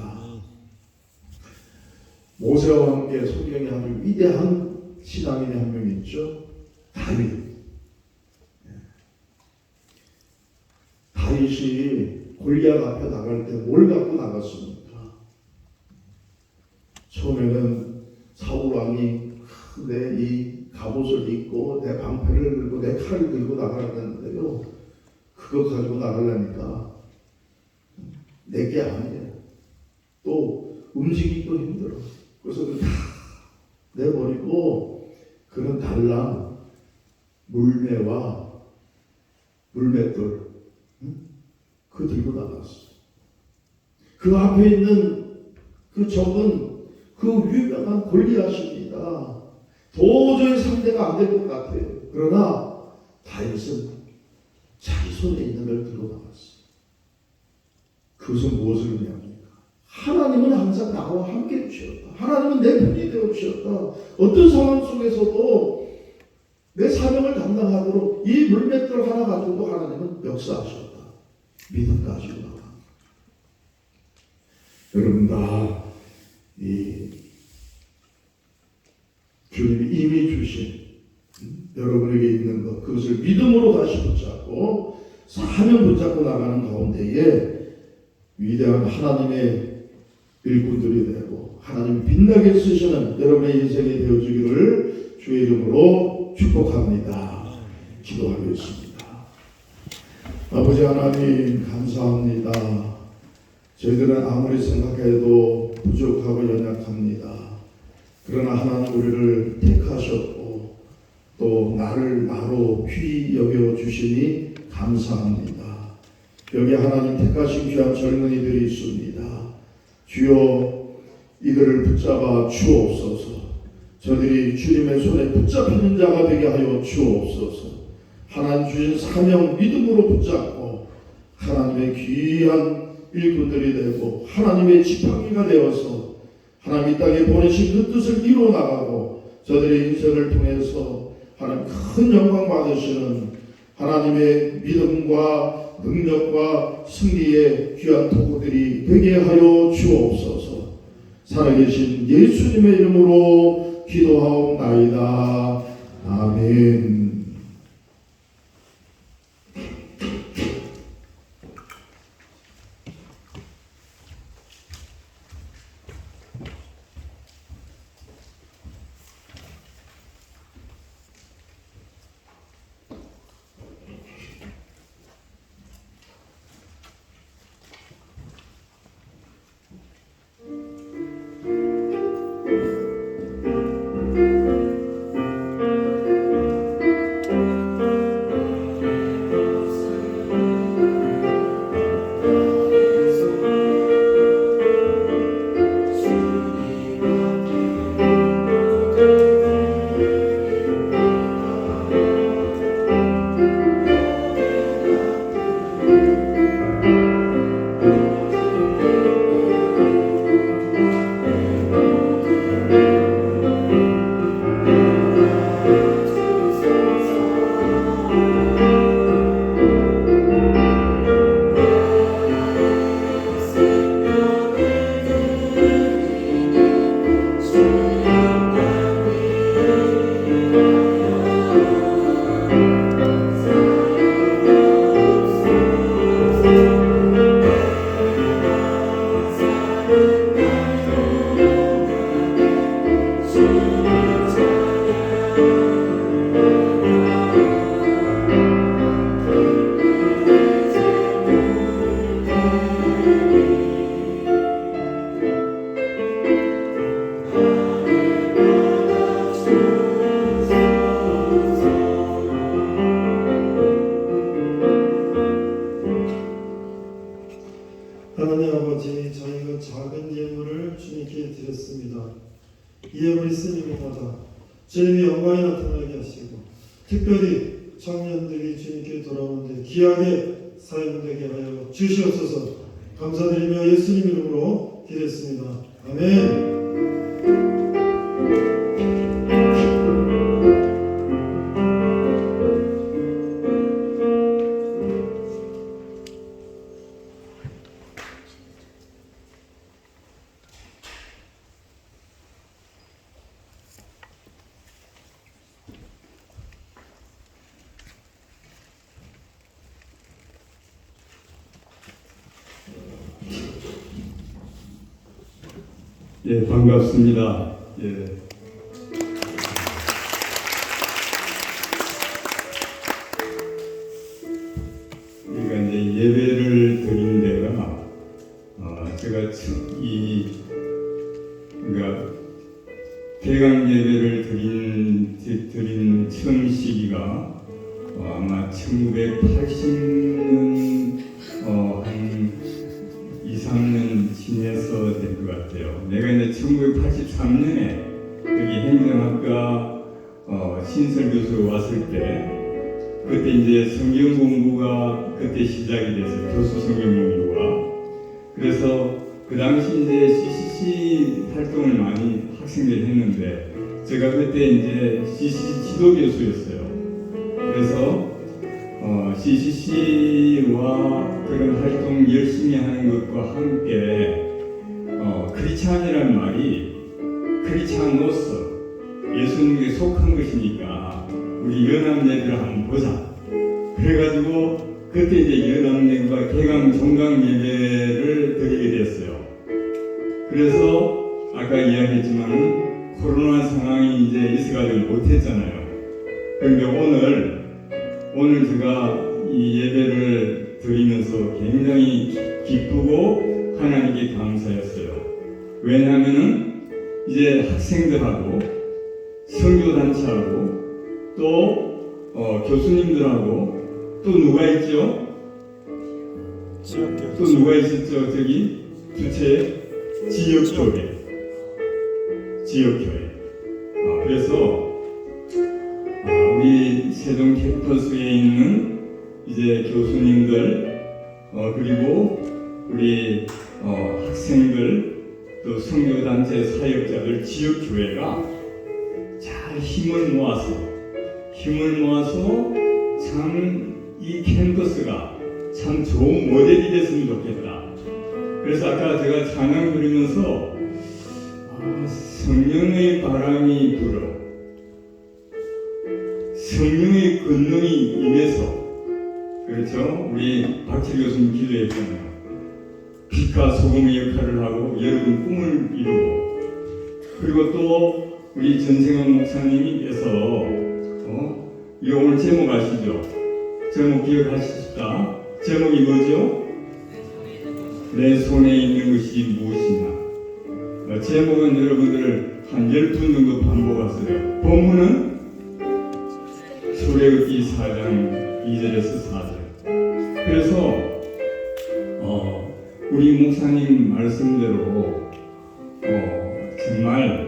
모세와 함께 성경에 아주 위대한 신앙인이 한 명 있죠. 다윗. 다윗이 골리앗 앞에 나갈 때 뭘 갖고 나갔습니까? 처음에는 사울 왕이 내 이 갑옷을 입고 내 방패를 들고 내 칼을 들고 나가려는데요. 그거 가지고 나가려니까 내게 아니에요. 또 움직이기도 힘들어. 그래서 다 내버리고 그런 달랑 물매와 물맷돌 그 들고 나갔어. 그 앞에 있는 그 적은 그 유명한 골리앗입니다. 도저히 상대가 안 될 것 같아요. 그러나 다윗은 자기 손에 있는 걸 들고 나갔어. 그것은 무엇을 의미합니까? 하나님은 항상 나와 함께 해주셨다. 하나님은 내 편이 되어 주셨다. 어떤 상황 속에서도 내 사명을 감당하도록 이 물맷돌 하나 가지고도 하나님은 역사하셨다. 믿음 가지고 나가. 여러분 다 이 주님이 이미 주신 여러분에게 있는 것 그것을 믿음으로 다시 붙잡고 사명 붙잡고 나가는 가운데에 위대한 하나님의 일꾼들이 되고 하나님 빛나게 쓰시는 여러분의 인생이 되어주기를 주의 이름으로 축복합니다. 기도하겠습니다. 아버지 하나님 감사합니다. 저희들은 아무리 생각해도 부족하고 연약합니다. 그러나 하나님 우리를 택하셨고 또 나를 나로 귀히 여겨주시니 감사합니다. 여기 하나님 택하신 귀한 젊은이들이 있습니다. 주여 이들을 붙잡아 주옵소서. 저들이 주님의 손에 붙잡히는 자가 되게 하여 주옵소서. 하나님 주신 사명 믿음으로 붙잡고 하나님의 귀한 일꾼들이 되고 하나님의 지팡이가 되어서 하나님 이 땅에 보내신 그 뜻을 이루어 나가고 저들의 인생을 통해서 하나님 큰 영광 받으시는 하나님의 믿음과 능력과 승리의 귀한 도구들이 되게 하여 주옵소서. 살아계신 예수님의 이름으로 기도하옵나이다. 아멘. 하나님 아버지, 저희가 작은 예물을 주님께 드렸습니다. 이 예물이 쓰임마다 주님의 영광이 나타나게 하시고 특별히 청년들이 주님께 돌아오는데 귀하게 사용되게 하여 주시옵소서. 감사드리며 예수님 이름으로 기도했습니다. 아멘. 예, 반갑습니다. 예. 우리가 이제 예배를 드린 데가 제가 그러니까 대강 예배를 드린 처음 시기가 아마 1980년 한 2, 3년 지내서 된 것 같아요. 내가 이제 1983년에 여기 행정학과 신설 교수로 왔을 때 그때 이제 성경 공부가 그때 시작이 됐어요. 교수 성경 공부가. 그래서 그 당시 이제 CCC 활동을 많이 학생들이 했는데 제가 그때 이제 CCC 지도 교수였어요. 그래서 CCC와 그런 활동 열심히 하는 것과 함께 크리스찬이라는 말이 크리스찬으로서 예수님께 속한 것이니까 우리 연합예배를 한번 보자. 그래가지고 그때 이제 연합예배와 개강 종강 예배를 드리게 됐어요. 그래서 아까 이야기했지만 코로나 상황이 이제 있어가지고 못했잖아요. 그런데 오늘 제가 이 예배를 드리면서 굉장히 기쁘고 하나님께 감사했어요. 왜냐하면은 이제 학생들하고 선교단체하고 또 교수님들하고 또 누가 있죠? 또 누가 있었죠? 저기 주체 지역교회. 그래서 우리 세종 캠퍼스에 있는 이제 교수님들 그리고 우리 학생들 또 선교단체 사역자들 지역교회가 잘 힘을 모아서 참 이 캠퍼스가 참 좋은 모델이 됐으면 좋겠다. 그래서 아까 제가 찬양 부르면서 성령의 바람이 불어 성령의 권능이 임해서 그렇죠? 우리 박철 교수님 기도했잖아요. 빛과 소금의 역할을 하고 여러분 꿈을 이루고 그리고 또 우리 전생원 목사님께서 이거 오늘 제목 아시죠? 제목 기억하십시다. 제목이 뭐죠? 내 손에 있는 것이 무엇이냐. 제목은 여러분들 한 10분 정도 반복하세요. 본문은 출애굽기 4장 2절에서 4절. 그래서 우리 목사님 말씀대로 정말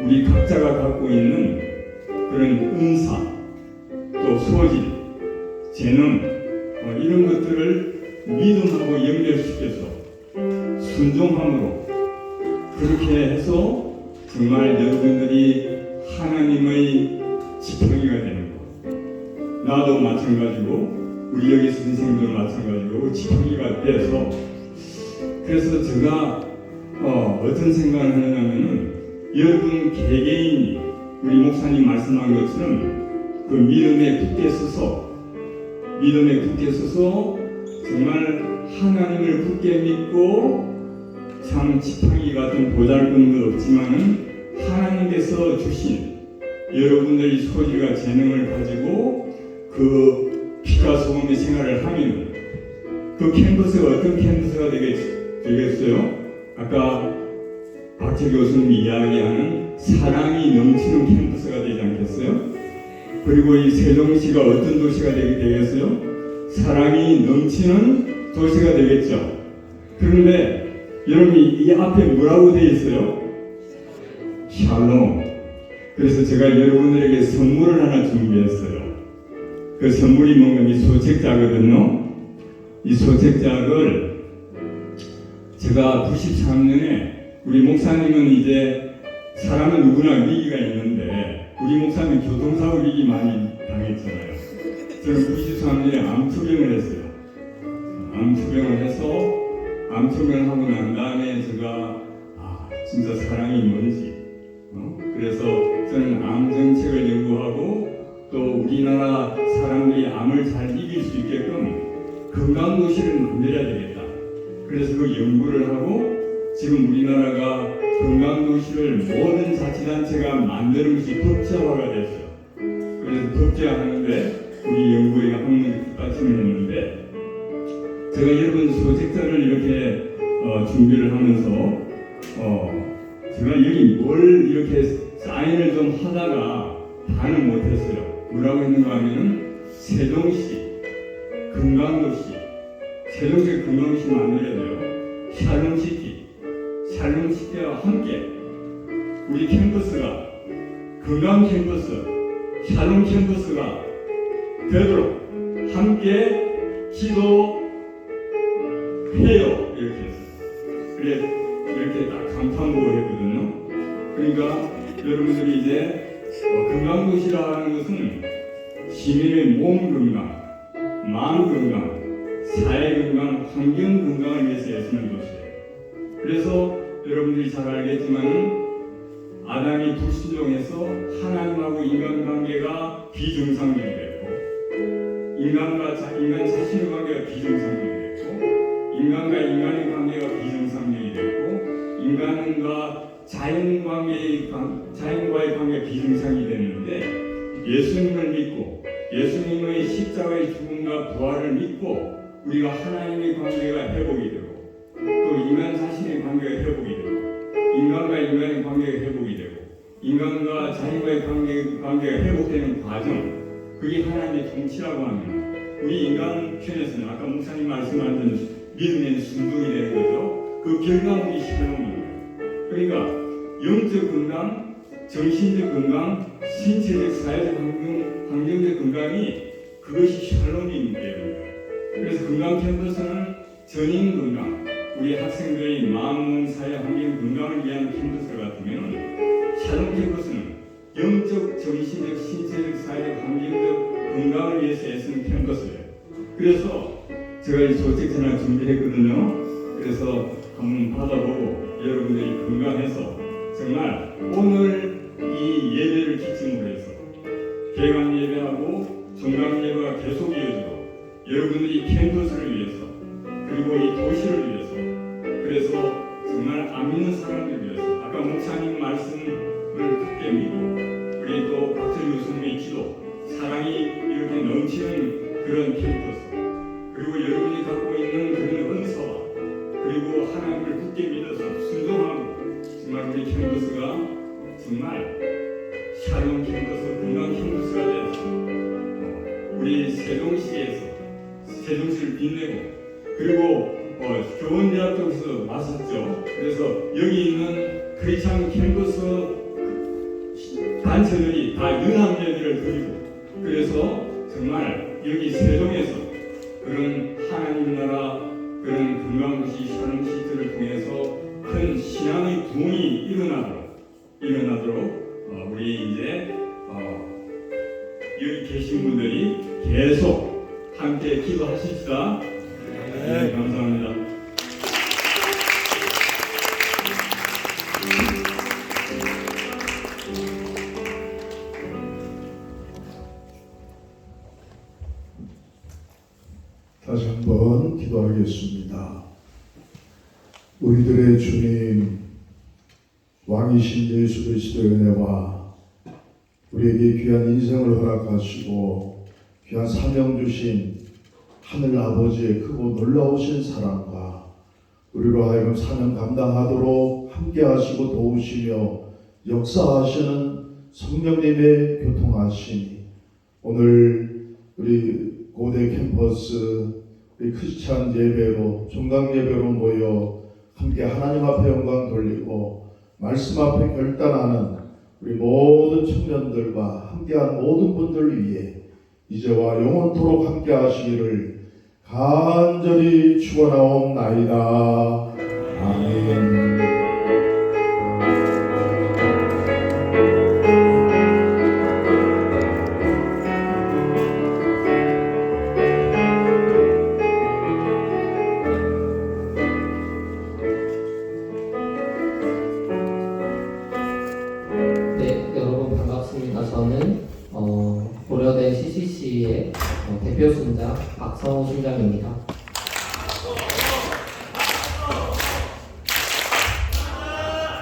우리 각자가 갖고 있는 그런 은사 또 소질 재능 이런 것들을 믿음하고 연결시켜서 순종함으로 그렇게 해서 정말 여러분들이 하나님의 지팡이가 되는 것. 나도 마찬가지고 우리 여기 선생님도 마찬가지고 지팡이가 돼서 그래서 제가 어떤 생각을 하냐면은 여러분 개개인이 우리 목사님 말씀한 것처럼 그 믿음에 굳게 서서 정말 하나님을 굳게 믿고 참 지팡이 같은 보잘것도 없지만은 하나님께서 주신 여러분들이 소질과 재능을 가지고 그 빛과 소금의 생활을 하면 그 캠퍼스가 어떤 캠퍼스가 되겠어요? 아까 박철 교수님이 이야기하는 사랑이 넘치는 캠퍼스가 되지 않겠어요? 그리고 이 세종시가 어떤 도시가 되겠어요? 사랑이 넘치는 도시가 되겠죠. 그런데 여러분 이 앞에 뭐라고 되어 있어요? 샬롬. 그래서 제가 여러분들에게 선물을 하나 준비했어요. 그 선물이 뭔가 이 소책자거든요. 이 소책자를 제가 93년에 우리 목사님은 이제 사람은 누구나 위기가 있는데 우리 목사님 교통사고 위기 많이 당했잖아요. 저는 93년에 암투병을 했어요. 암투병을 해서 암투병을 하고 난 다음에 제가 진짜 사랑이 뭔지 그래서 저는 암 정책을 연구하고 또 우리나라 사람들이 암을 잘 이길 수 있게끔 건강도시를 만들어야 되겠다. 그래서 그 연구를 하고 지금 우리나라가 건강도시를 모든 자치단체가 만드는 것이 법제화가 됐어요. 그래서 법제화하는데 우리 연구에 학문이 뒷받침을 했는데 제가 여러분 소책자를 이렇게 준비를 하면서 제가 여기 뭘 이렇게 사인을 좀 하다가 다는 못했어요. 뭐라고 했는가 하면은 세종시 건강도시 세종시 건강도시 만들어야 돼요. 샬롬시티와 함께 우리 캠퍼스가 건강 캠퍼스 샬롬 캠퍼스가 되도록 함께 기도해요. 이렇게 했어요. 그래 이렇게 딱 간판으로 했거든요. 그러니까 여러분들이 이제 건강도시라는 것은 시민의 몸 건강, 마음 건강, 사회 건강, 환경 건강을 위해서 애쓰는 것이에요. 그래서 여러분들이 잘 알겠지만은 아담이 불순종해서 하나님하고 인간관계가 비정상적이 됐고 인간 자신의 관계가 비정상적이 됐고 인간과 인간의 관계가 비정상적이 됐고 인간과 자연과의 관계가 비정상이 됐는데 예수님을 믿고 예수님의 십자가의 죽음과 부활을 믿고 우리가 하나님의 관계가 회복이 되고 또 인간 자신의 관계가 회복이 되고 인간과 인간의 관계가 회복이 되고 인간과 자연과의 관계가 회복되는 과정, 그게 하나님의 통치라고 하면 우리 인간 편에서는 아까 목사님 말씀하신 믿음의 순종이 되는 거죠. 그 결과물이 샬롬입니다. 그러니까 영적 건강, 정신적 건강, 신체적, 사회적, 환경적 건강이 그것이 샬롬이 되는 거예요. 그래서 건강 캠퍼스는 전인 건강, 우리 학생들의 마음, 몸, 사회, 환경 건강을 위한 캠퍼스 같으면 샬롬 캠퍼스는 영적, 정신적, 신체적, 사회적, 환경적 건강을 위해서 애쓰는 캠퍼스예요. 그래서 제가 이 조직 전화 준비했거든요. 그래서 한번 받아보고 여러분들이 건강해서 정말 오늘 이 예배를 기점으로 해서 개강 예배하고 종강 예배가 계속 이어지고 여러분들이 캠퍼스를 위해서 그리고 이 도시를 위해서 그래서 정말 안 믿는 사람들을 위해서 아까 목사님 말씀을 크게 믿고 우리 또 박철 교수님의 기도 사랑이 이렇게 넘치는 그런 캠퍼스 그리고 여러분이 갖고 있는 그런 은사와 그리고 하나님을 굳게 믿어서 순종하고 정말 우리 캠퍼스가 정말 샬롬 캠퍼스, 건강 캠퍼스가 돼서 우리 세종시에서 세종시를 빛내고 그리고 교원대학 쪽에서 왔었죠. 그래서 여기 있는 크리스찬 캠퍼스 단체들이 다 연합 예배를 드리고 그래서 정말 여기 세종에서 그런 하나님 나라 그런 건강도시 샬롬 시티를 통해서 큰 신앙의 부흥이 일어나도록 우리 이제 여기 계신 분들이 계속 함께 기도하십시다. 네, 감사합니다. 다시 한번 기도하겠습니다. 우리들의 주님, 왕이신 예수 그리스도의 은혜와 우리에게 귀한 인생을 허락하시고 귀한 사명 주신 하늘 아버지의 크고 놀라우신 사랑과 우리로 하여금 사명 감당하도록 함께 하시고 도우시며 역사하시는 성령님의 교통하심이 오늘 우리 고대 캠퍼스 우리 크리스찬 예배로 종강 예배로 모여 함께 하나님 앞에 영광 돌리고 말씀 앞에 결단하는 우리 모든 청년들과 함께한 모든 분들을 위해 이제와 영원토록 함께 하시기를 간절히 축원하옵나이다. 아멘. 네, 여러분 반갑습니다. 저는 고려대 CCC의 대표 순장 박성호 순장입니다.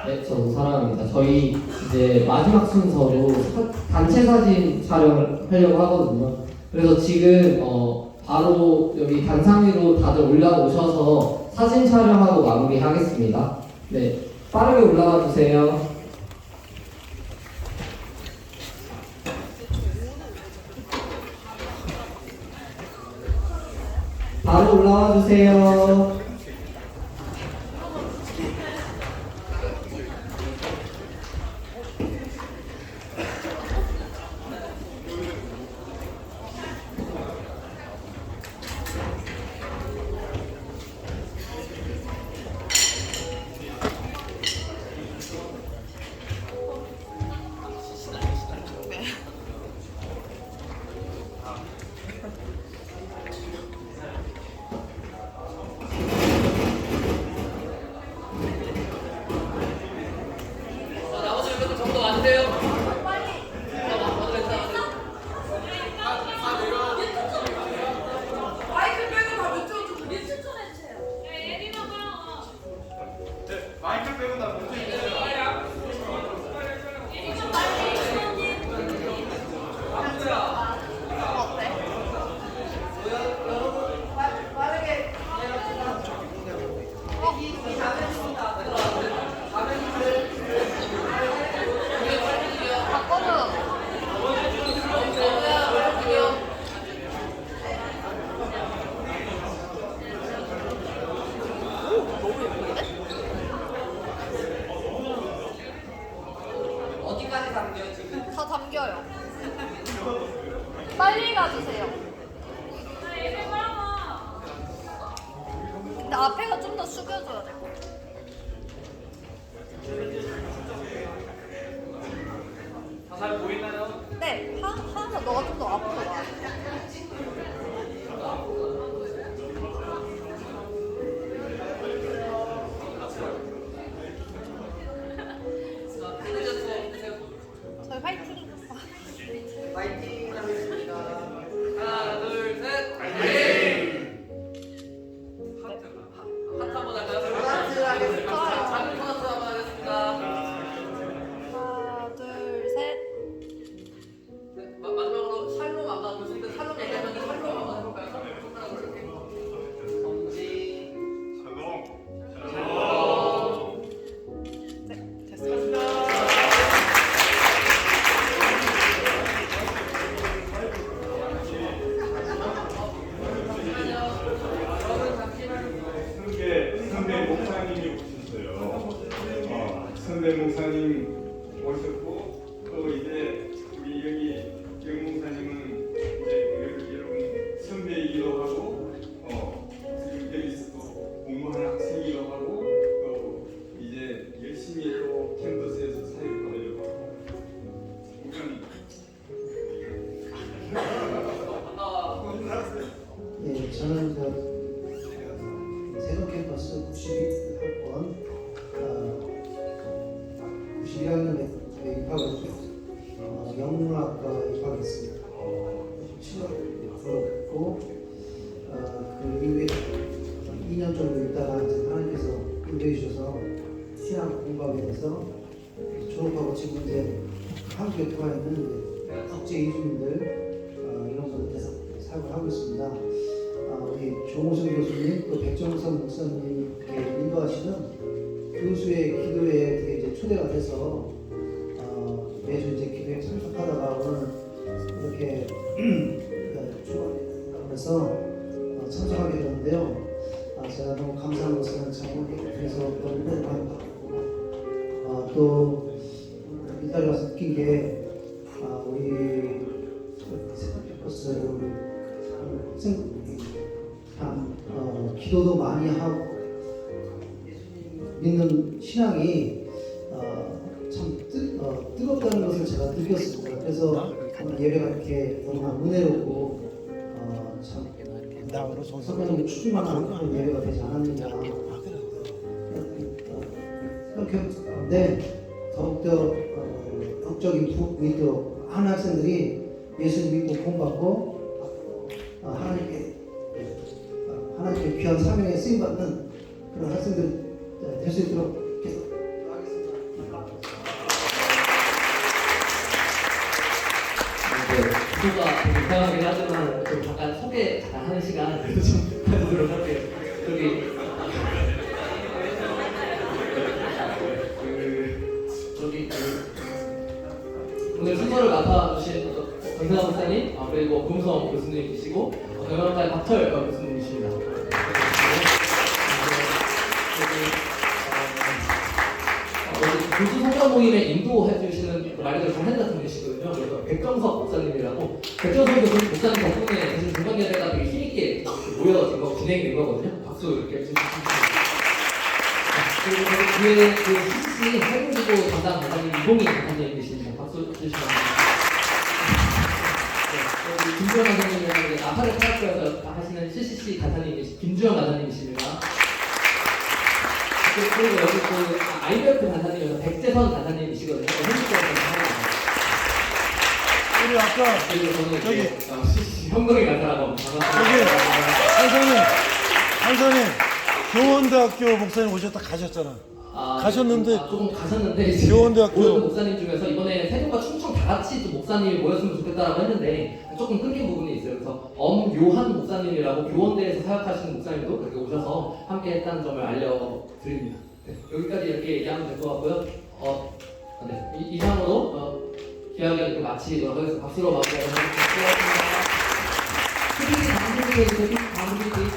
네, 저도 사랑합니다. 저희 이제 마지막 순서로 단체 사진 촬영을 하려고 하거든요. 그래서 지금 바로 여기 단상 위로 다들 올라오셔서 사진 촬영하고 마무리하겠습니다. 네, 빠르게 올라와 주세요. 바로 올라와 주세요. 앞에가 좀 더 숙여줘야 될 것 같아. 잘 보이나요? 네, 하나 너가 좀 더 앞으로 와. 저희 화이팅! 파이팅 하겠습니다. 하나, 둘, 셋. 파이팅! 하트 한번 할까요? 하트 하겠습니다. 작은 하트 한번 하겠습니다. 하나, 둘, 셋. 네, 마지막으로 샬롬 아까 교수님들 샬롬 얘기하셨는데 샬롬 한번 해볼까요? 손가락으로 이렇게. 성지. 샬롬. 네, 됐습니다. 선배 목사님이 오셨어요. 선배 목사님 오셨고 또 이제 우리 여기 영 목사님은 이제 여러분 선배이기도 하고 지금 여기서 또 공부하는 학생이기도 하고 또 이제 열심히 또 캠퍼스에서 사역을 하려고 하고 네, 저는 새로운 캠퍼스 92학번 91학년에 입학했고 영문학과에 입학했습니다. 7월에 졸업했고 그 이후에 2년 정도 있다가 이제 하나님께서 인도해 주셔서 신학 공부하게 돼서 졸업하고 지금 이제 한국에 들어와 있는 국제 이주민들 이런 분들께서 사역을 하고 있습니다. 우리 조호성 교수님 또 백정선 목사님이 이렇게 인도하시는 교수의 기도회에 되게 이제 초대가 돼서 매주 이제 기도에 참석하다가 오늘 이렇게 초대하면서 참석하게 되는데요. 제가 너무 감사한 것은 참 그래서 너무 많이 받고 또 이 자리에 와서 느낀 게 우리 캠퍼스 기도도 많이 하고 믿는 신앙이 참 뜨겁다는 것을 제가 느꼈습니다. 그래서 예배가 이렇게 너무 은혜롭고 참 성령의 충만한 그런 예배가 되지 않았느냐 생각했는데 더욱더 영적인 부흥이 있도록 한 학생들이 예수님 믿고 구원받고 하나님께 귀한 사명에 쓰임받는 그런 학생들 될 수 있도록 기도하겠습니다. 구도가 불편하긴 하지만 좀 잠깐 소개 잠깐 하는 시간 좀 가지도록 할게요. 오늘 순서를 맡아주신 정상훈 목사님, 그리고 금성 교수님이시고 경영학과의 박철 교수님이십니다. 교수 성장 모임에 인도해 주시는 말 그대로 장관 같은 분이시거든요. 그래서 백정석 목사님이라고 백정석 교수님 목사님 덕분에 사실 중간 예배가 되게 힘있게 모여진 거 진행된 거거든요. 박수 이렇게 주시면. 그리고 뒤에 그 CCC 활동기도 담당 단장님 이봉희 단장님 계십니다. 박수 주시면 네, 김주영 단장님이랑 나파를 사역에서 하시는 CCC 단장님 김주영 단장님이십니다. 그리고 여기 그 IBF 단장님이서 백재선 단장님이시거든요. 우리 아까 그리고 저는 저기 CCC 현동이 간사라고 한선님 교원대학교 목사님 오셨다 가셨잖아. 가셨는데 조금 가셨는데 이제 교원대학교 모든 목사님 중에서 이번에 세종과 충청 다 같이 또 목사님이 모였으면 좋겠다라고 했는데 조금 끊긴 부분이 있어요. 그래서 엄요한 목사님이라고 교원대에서 사역하시는 목사님도 그렇게 오셔서 함께 했다는 점을 알려드립니다. 네, 여기까지 이렇게 얘기하면 될 것 같고요. 네, 이상으로 기하게 이렇게 마치도록 하겠습니다. 박수로 마무리하겠습니다. 수빈이 다음 분이